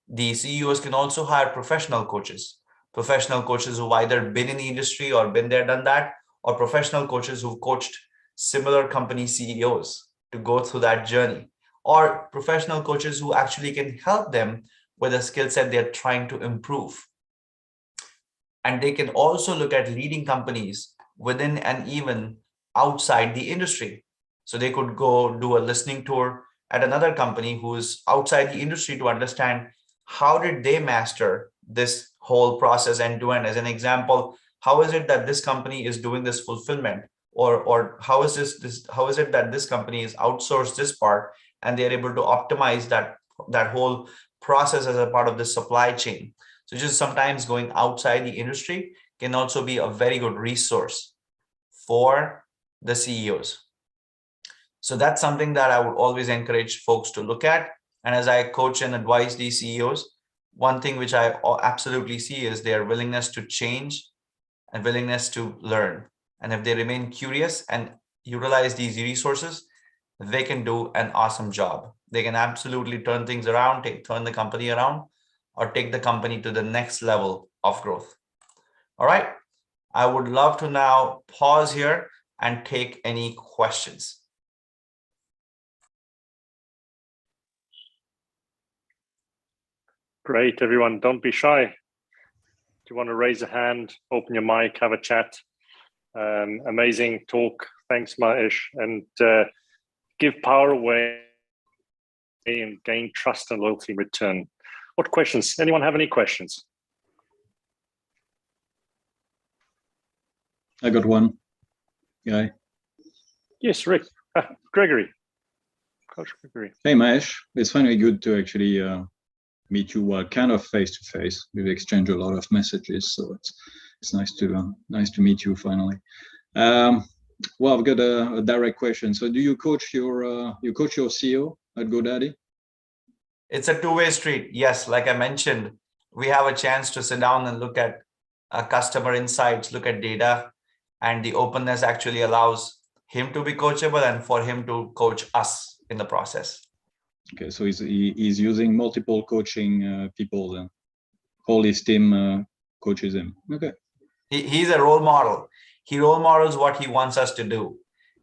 The CEOs can also hire professional coaches who've either been in the industry or been there, done that, or professional coaches who've coached similar company CEOs to go through that journey, or professional coaches who actually can help them with a skill set they're trying to improve. And they can also look at leading companies within and even outside the industry. So they could go do a listening tour at another company who's outside the industry to understand how did they master this whole process end to end. As an example, how is it that this company is doing this fulfillment? Or how is it that this company is outsourced this part and they're able to optimize that whole process as a part of the supply chain. So just sometimes going outside the industry can also be a very good resource for the CEOs. So that's something that I would always encourage folks to look at. And as I coach and advise these CEOs, one thing which I absolutely see is their willingness to change and willingness to learn. And if they remain curious and utilize these resources, they can do an awesome job. They can absolutely turn things around, turn the company around, or take the company to the next level of growth. All right. I would love to now pause here and take any questions. Great, everyone. Don't be shy. Do you want to raise a hand, open your mic, have a chat? Amazing talk. Thanks, Mahesh. And give power away and gain trust and loyalty in return. What questions? Anyone have any questions? I got one. Guy. Yes, Rick. Gregory. Coach Gregory. Hey, Mahesh. It's finally good to actually meet you kind of face to face. We've exchanged a lot of messages, so it's nice to meet you finally. Well, I've got a direct question. So, do you coach your CEO at GoDaddy? It's a two-way street. Yes, like I mentioned, we have a chance to sit down and look at customer insights, look at data, and the openness actually allows him to be coachable and for him to coach us in the process. Okay, so he's using multiple coaching people, and all his team coaches him. Okay. He's a role model. He role models what he wants us to do.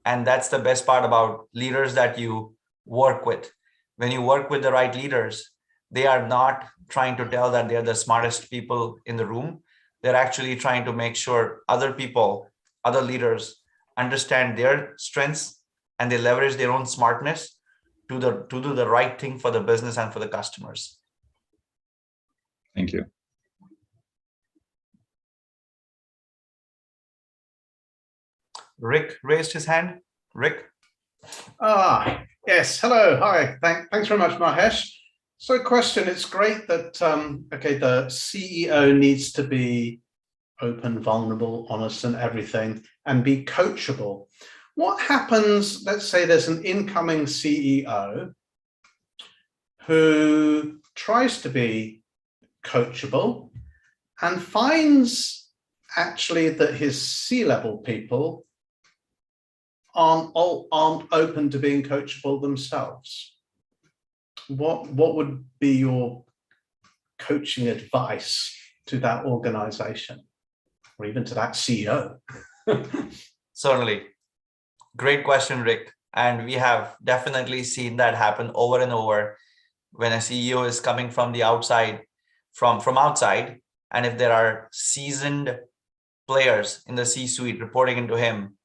And that's the best part about leaders that you work with. When you work with the right leaders, they are not trying to tell that they're the smartest people in the room. They're actually trying to make sure other people, other leaders understand their strengths and they leverage their own smartness to do the right thing for the business and for the customers. Thank you. Rick raised his hand. Rick? Yes. Hello. Hi. Thanks very much, Mahesh. So question, it's great that, okay, the CEO needs to be open, vulnerable, honest and everything, and be coachable. What happens, let's say there's an incoming CEO who tries to be coachable and finds actually that his C-level people aren't open to being coachable themselves? What would be your coaching advice to that organization or even to that CEO? Certainly. Great question, Rick. And we have definitely seen that happen over and over when a CEO is coming from the outside, from outside, and if there are seasoned players in the C-suite reporting into him,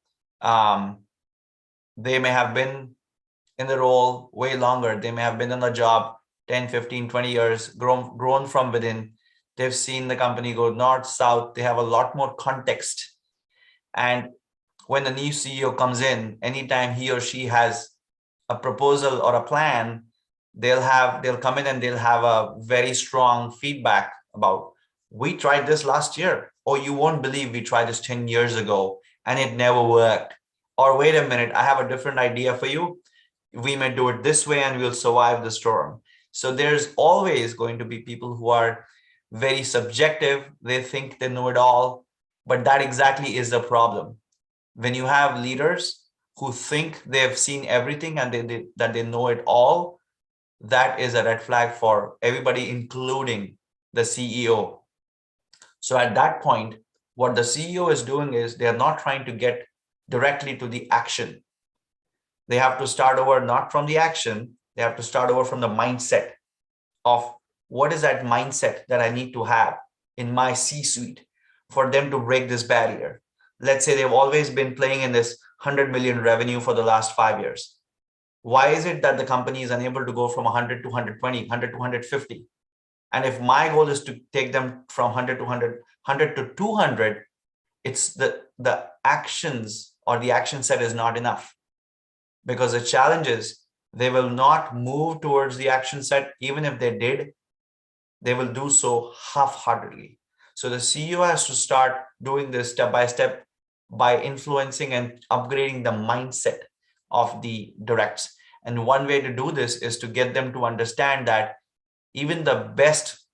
they may have been in the role way longer. They may have been in the job 10, 15, 20 years, grown from within. They've seen the company go north, south. They have a lot more context. And when a new CEO comes in, anytime he or she has a proposal or a plan, they'll come in and they'll have a very strong feedback about, we tried this last year, or you won't believe we tried this 10 years ago and it never worked. Or wait a minute, I have a different idea for you. We may do it this way and we'll survive the storm. So there's always going to be people who are very subjective. They think they know it all, but that exactly is the problem. When you have leaders who think they've seen everything and that they know it all, that is a red flag for everybody, including the CEO. So at that point, what the CEO is doing is they're not trying to get directly to the action. They have to start over, not from the action. They have to start over from the mindset of what is that mindset that I need to have in my C-suite for them to break this barrier. Let's say they've always been playing in this 100 million revenue for the last 5 years. Why is it that the company is unable to go from 100 to 120, 100 to 150? And if my goal is to take them from 100 to 100, 100 to 200, it's the actions or the action set is not enough. Because the challenge is they will not move towards the action set. Even if they did, they will do so half-heartedly. So the CEO has to start doing this step by step by influencing and upgrading the mindset of the directs. And one way to do this is to get them to understand that even the best,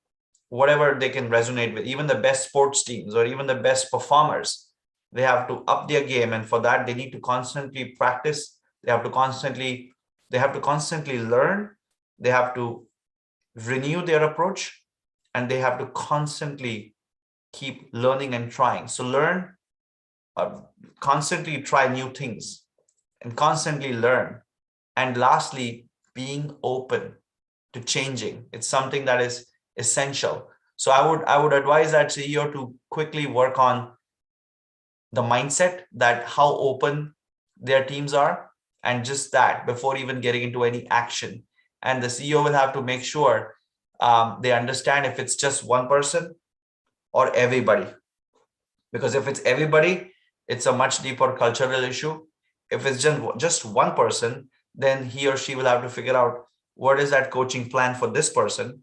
whatever they can resonate with, even the best sports teams or even the best performers, they have to up their game. And for that, they need to constantly practice. They have to constantly learn. They have to renew their approach, and they have to constantly keep learning and trying. So learn, constantly try new things and constantly learn. And lastly, being open to changing. It's something that is essential. So I would advise that CEO to quickly work on the mindset, that how open their teams are, and just that before even getting into any action. And the CEO will have to make sure they understand if it's just one person or everybody. Because if it's everybody, it's a much deeper cultural issue. If it's just one person, then he or she will have to figure out what is that coaching plan for this person,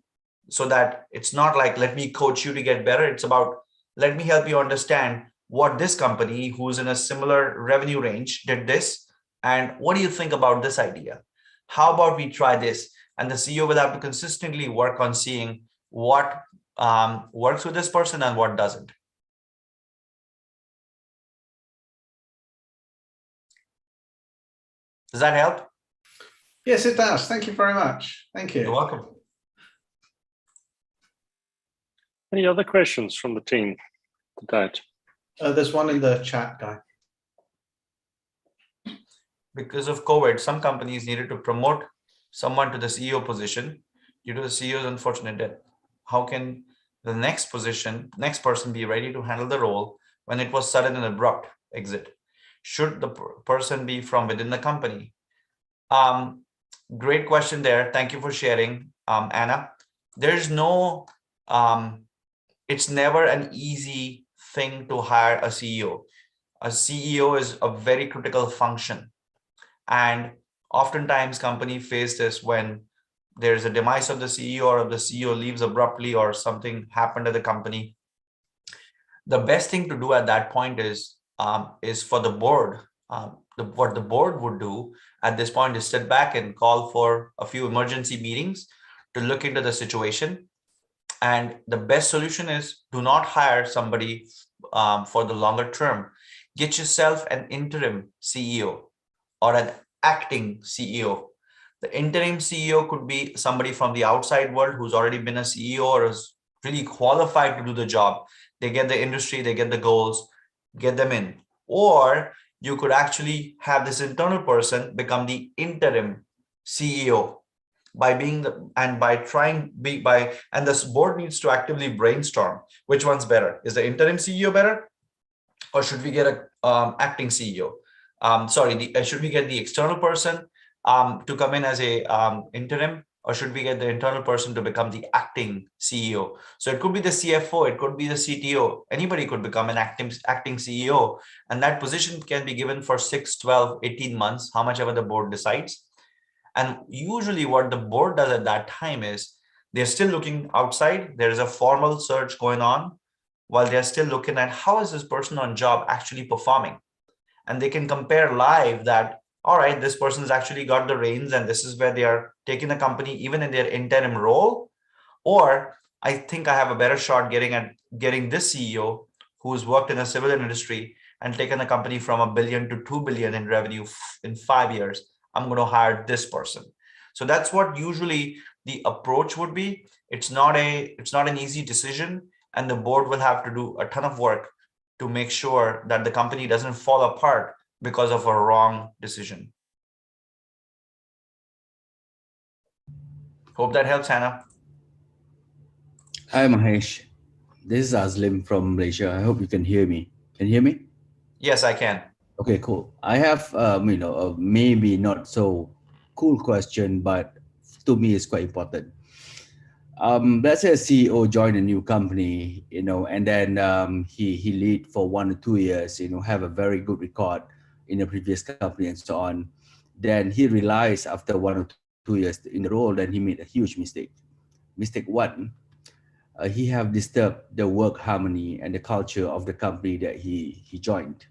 so that it's not like, let me coach you to get better. It's about, let me help you understand what this company who's in a similar revenue range did this. And what do you think about this idea? How about we try this? And the CEO will have to consistently work on seeing what works with this person and what doesn't. Does that help? Yes, it does. Thank you very much. Thank you. You're welcome. Any other questions from the team to that? There's one in the chat, Guy. Because of COVID, some companies needed to promote someone to the CEO position due to the CEO's unfortunate death. How can the next person be ready to handle the role when it was sudden and abrupt exit? Should the person be from within the company? Great question there. Thank you for sharing, Anna. There's no, it's never an easy thing to hire a CEO. A CEO is a very critical function. And oftentimes companies face this when there's a demise of the CEO, or if the CEO leaves abruptly, or something happened at the company, the best thing to do at that point is for the board. What the board would do at this point is sit back and call for a few emergency meetings to look into the situation. And the best solution is do not hire somebody for the longer term. Get yourself an interim CEO or an acting CEO. The interim CEO could be somebody from the outside world who's already been a CEO or is really qualified to do the job. They get the industry, they get the goals, get them in. Or you could actually have this internal person become the interim CEO by being the, and by trying be by, and this board needs to actively brainstorm which one's better. Is the interim CEO better, or should we get a acting CEO? Should we get the external person to come in as a interim, or should we get the internal person to become the acting CEO? So it could be the CFO, it could be the CTO, anybody could become an acting CEO, and that position can be given for 6, 12, 18 months, how much ever the board decides. And usually what the board does at that time is they're still looking outside. There is a formal search going on while they're still looking at how is this person on job actually performing. And they can compare live that, all right, this person's actually got the reins and this is where they are taking the company even in their interim role. Or I think I have a better shot getting this CEO who's worked in a civilian industry and taken the company from $1 billion to $2 billion in revenue in 5 years. I'm going to hire this person. So that's what usually the approach would be. It's not an easy decision, and the board will have to do a ton of work to make sure that the company doesn't fall apart because of a wrong decision. Hope that helps, Hannah. Hi, Mahesh. This is Azlim from Malaysia. I hope you can hear me. Can you hear me? Yes, I can. Okay, cool. I have, a maybe not so cool question, but to me it's quite important. Let's say a CEO joined a new company, and then he lead for 1 or 2 years, have a very good record in the previous company and so on. Then he realized after 1 or 2 years in the role, then he made a huge mistake. Mistake one, he have disturbed the work harmony and the culture of the company that he joined.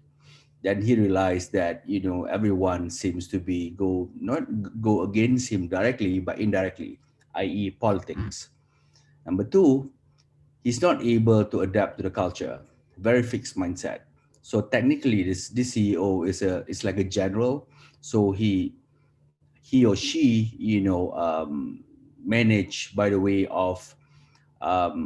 Then he realized that everyone seems to be not go against him directly but indirectly, i.e. politics. Number two, he's not able to adapt to the culture, very fixed mindset. So technically this CEO is like a general, so he or she manage by the way of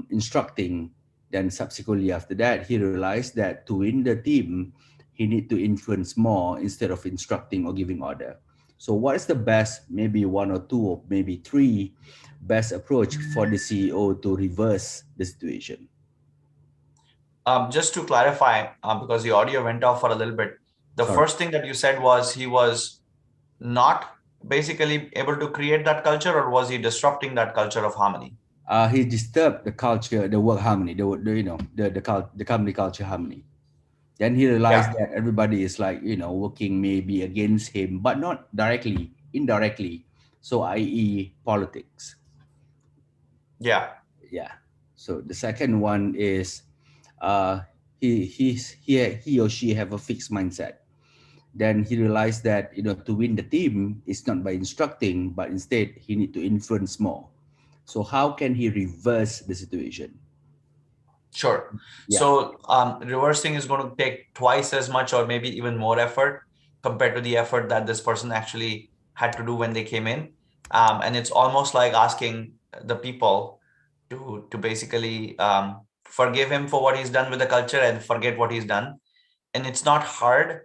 instructing. Then subsequently after that, he realized that to win the team, he need to influence more instead of instructing or giving order. So what is the best, maybe 1 or 2 or maybe 3 best approach for the CEO to reverse the situation? Just to clarify, because the audio went off for a little bit, the first thing that you said was he was not basically able to create that culture, or was he disrupting that culture of harmony? He disturbed the culture, the work harmony, the company culture harmony. Then he realized that everybody is working maybe against him, but not directly, indirectly. So i.e. politics. Yeah. So the second one is he or she have a fixed mindset. Then he realized that to win the team is not by instructing, but instead he need to influence more. So how can he reverse the situation? Sure. Yeah. So reversing is going to take twice as much or maybe even more effort compared to the effort that this person actually had to do when they came in. And it's almost like asking the people to basically forgive him for what he's done with the culture and forget what he's done. And it's not hard.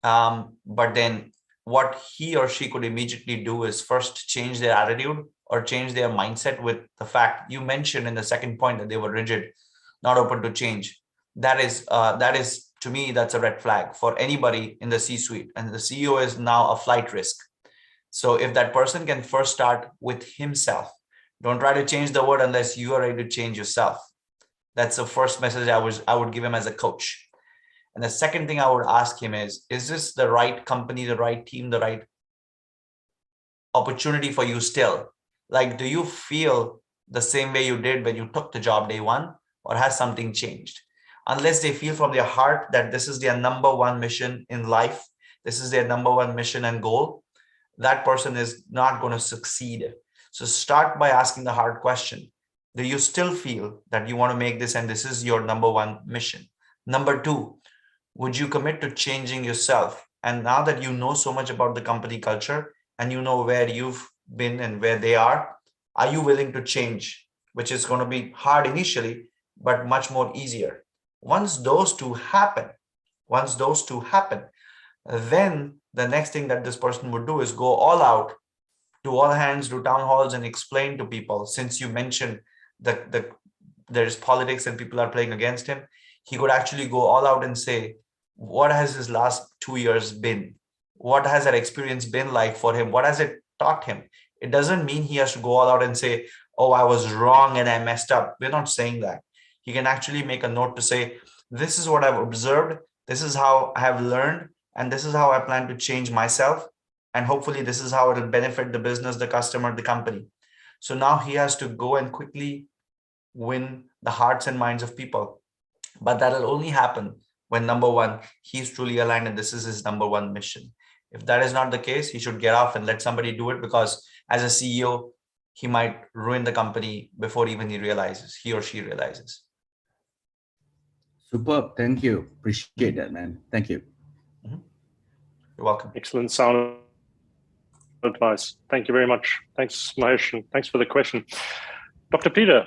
But then what he or she could immediately do is first change their attitude or change their mindset with the fact you mentioned in the second point that they were rigid, not open to change. That is to me, that's a red flag for anybody in the C-suite, and the CEO is now a flight risk. So if that person can first start with himself, don't try to change the world unless you are ready to change yourself. That's the first message I would give him as a coach. And the second thing I would ask him is this the right company, the right team, the right opportunity for you still? Like, do you feel the same way you did when you took the job day one, or has something changed? Unless they feel from their heart that this is their number one mission in life, this is their number one mission and goal, that person is not going to succeed. So start by asking the hard question. Do you still feel that you want to make this and this is your number one mission? Number two, would you commit to changing yourself? And now that you know so much about the company culture and you know where you've been and where they are you willing to change? Which is going to be hard initially, but much more easier. Once those two happen, then the next thing that this person would do is go all out, do all hands, do town halls, and explain to people. Since you mentioned that there's politics and people are playing against him, he could actually go all out and say, what has his last 2 years been? What has that experience been like for him? What has it taught him? It doesn't mean he has to go all out and say, oh, I was wrong and I messed up. We're not saying that. He can actually make a note to say, this is what I've observed, this is how I have learned, and this is how I plan to change myself. And hopefully this is how it will benefit the business, the customer, the company. So now he has to go and quickly win the hearts and minds of people. But that'll only happen when, number one, he's truly aligned and this is his number one mission. If that is not the case, he should get off and let somebody do it, because as a CEO, he might ruin the company before even he or she realizes. Superb. Thank you. Appreciate that, man. Thank you. You're welcome. Excellent sound advice. Thank you very much. Thanks, Mahesh, and thanks for the question. Dr. Peter,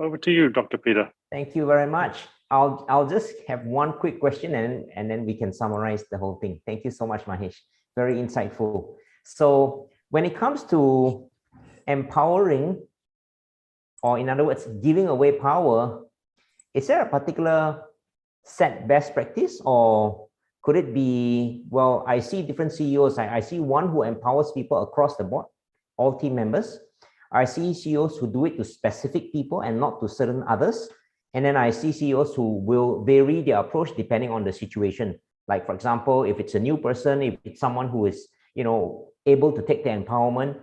over to you, Dr. Peter. Thank you very much. I'll just have one quick question and then we can summarize the whole thing. Thank you so much, Mahesh. Very insightful. So when it comes to empowering, or in other words, giving away power, is there a particular set best practice, or could it be, well, I see different CEOs. I see one who empowers people across the board, all team members. I see CEOs who do it to specific people and not to certain others. And then I see CEOs who will vary their approach depending on the situation. Like, for example, if it's a new person, if it's someone who is, able to take the empowerment,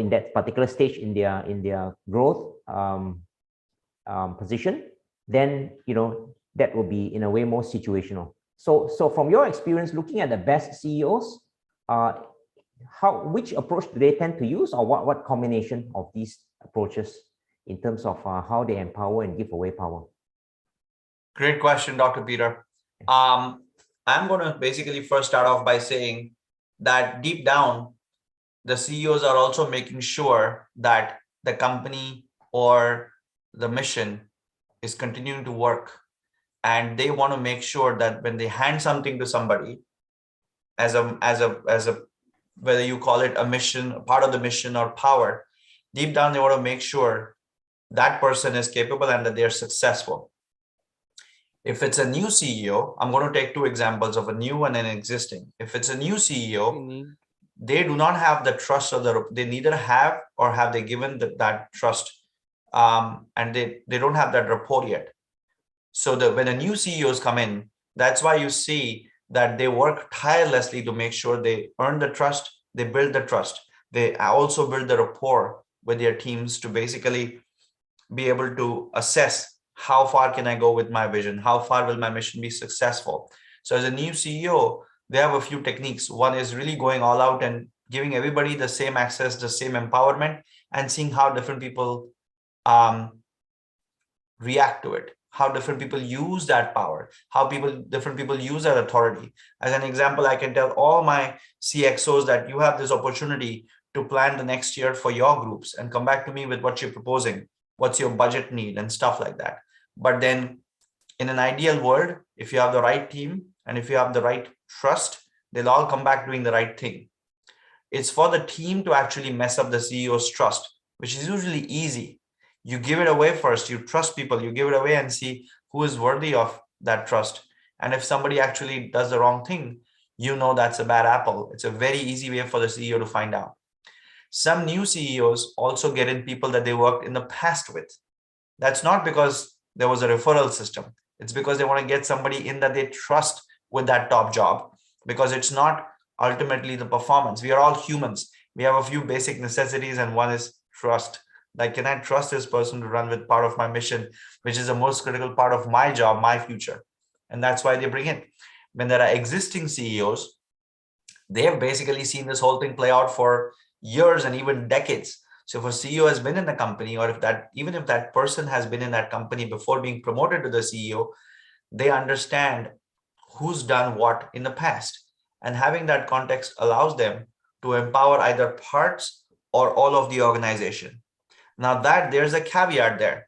in that particular stage in their growth position, then, that will be in a way more situational. So from your experience looking at the best CEOs, which approach do they tend to use, or what combination of these approaches in terms of how they empower and give away power? Great question, Dr. Peter. I'm going to basically first start off by saying that deep down, the CEOs are also making sure that the company or the mission is continuing to work. And they want to make sure that when they hand something to somebody as a whether you call it a mission, part of the mission, or power, deep down, they want to make sure that person is capable and that they're successful. If it's a new CEO, I'm going to take two examples of a new and an existing. If it's a new CEO, they do not have the trust, or they neither have or have they given that trust, and they don't have that rapport yet. So when the new CEOs come in, that's why you see that they work tirelessly to make sure they earn the trust, they build the trust. They also build the rapport with their teams to basically be able to assess how far can I go with my vision? How far will my mission be successful? So as a new CEO, they have a few techniques. One is really going all out and giving everybody the same access, the same empowerment, and seeing how different people react to it, how different people use that power, how different people use that authority. As an example, I can tell all my CXOs that you have this opportunity to plan the next year for your groups and come back to me with what you're proposing, what's your budget need and stuff like that. But then in an ideal world, if you have the right team and if you have the right trust, they'll all come back doing the right thing. It's for the team to actually mess up the CEO's trust, which is usually easy. You give it away first, you trust people, you give it away and see who is worthy of that trust. And if somebody actually does the wrong thing, you know that's a bad apple. It's a very easy way for the CEO to find out. Some new CEOs also get in people that they worked in the past with. That's not because there was a referral system. It's because they want to get somebody in that they trust with that top job, because it's not ultimately the performance. We are all humans. we have a few basic necessities, and one is trust. Like, can I trust this person to run with part of my mission, which is the most critical part of my job, my future? And that's why they bring in. When there are existing CEOs, they have basically seen this whole thing play out for years and even decades. So if a CEO has been in the company, or even if that person has been in that company before being promoted to the CEO, they understand who's done what in the past. And having that context allows them to empower either parts or all of the organization. Now that there's a caveat there,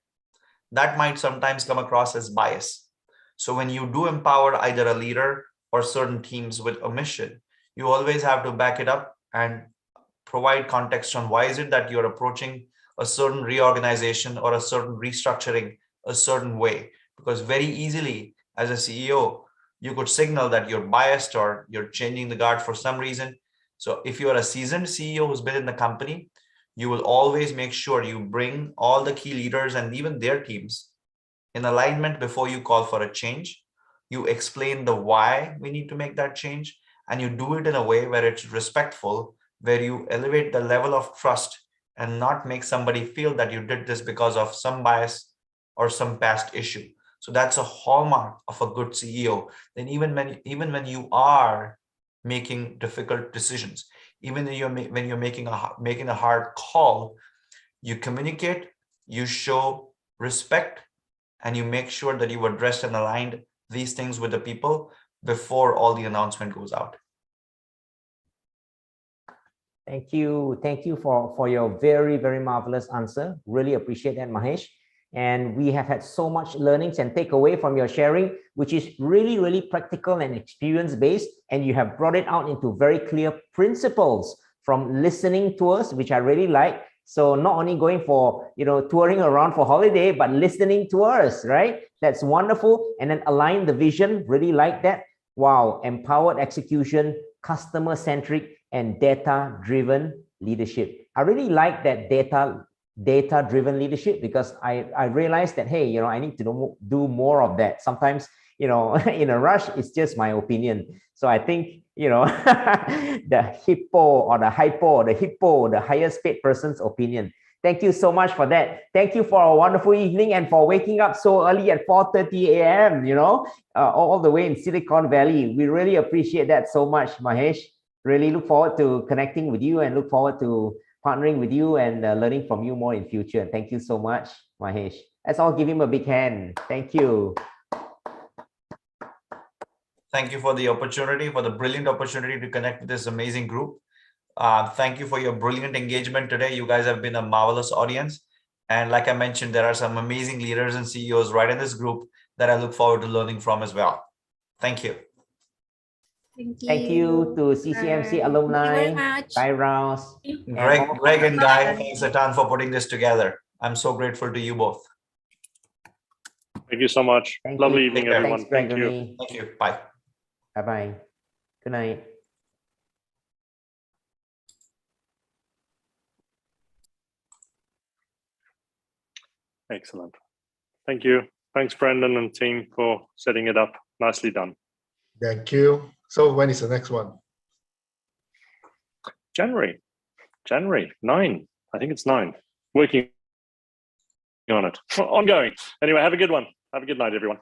that might sometimes come across as bias. So when you do empower either a leader or certain teams with a mission, you always have to back it up and provide context on why is it that you're approaching a certain reorganization or a certain restructuring a certain way. Because very easily as a CEO, you could signal that you're biased or you're changing the guard for some reason. So if you're a seasoned CEO who's been in the company, you will always make sure you bring all the key leaders and even their teams in alignment before you call for a change. You explain the why we need to make that change, and you do it in a way where it's respectful, where you elevate the level of trust and not make somebody feel that you did this because of some bias or some past issue. So that's a hallmark of a good CEO. Then even when you are making difficult decisions, even when you're making a hard call, you communicate, you show respect, and you make sure that you addressed and aligned these things with the people before all the announcement goes out. Thank you. Thank you for your very, very marvelous answer. Really appreciate that, Mahesh. And we have had so much learnings and takeaway from your sharing, which is really, really practical and experience-based. And you have brought it out into very clear principles from listening to us, which I really like. So not only going for, touring around for holiday, but listening to us, right? That's wonderful. And then align the vision, really like that. Wow, empowered execution, customer-centric, and data-driven leadership. I really like that data-driven leadership, because I realized that, hey, I need to do more of that. Sometimes, in a rush, it's just my opinion. So I think, the hippo or the hypo or the hippo, the highest paid person's opinion. Thank you so much for that. Thank you for a wonderful evening and for waking up so early at 4:30 a.m., all the way in Silicon Valley. We really appreciate that so much, Mahesh. Really look forward to connecting with you and look forward to partnering with you and learning from you more in future. Thank you so much, Mahesh. Let's all give him a big hand. Thank you. Thank you for the opportunity, for the brilliant opportunity to connect with this amazing group. Thank you for your brilliant engagement today. You guys have been a marvelous audience. And like I mentioned, there are some amazing leaders and CEOs right in this group that I look forward to learning from as well. Thank you. Thank you to CCMC alumni, Guy Rouse, Greg and Guy, thanks a ton for putting this together. I'm so grateful to you both. Thank you so much. Lovely evening, everyone. Thanks, Thank you. Thank you. Bye. Bye-bye. Good night. Excellent. Thank you. Thanks, Brendan and team, for setting it up. Nicely done. Thank you. So when is the next one? January 9. I think it's 9. Working on it. Ongoing. Anyway, have a good one. Have a good night, everyone.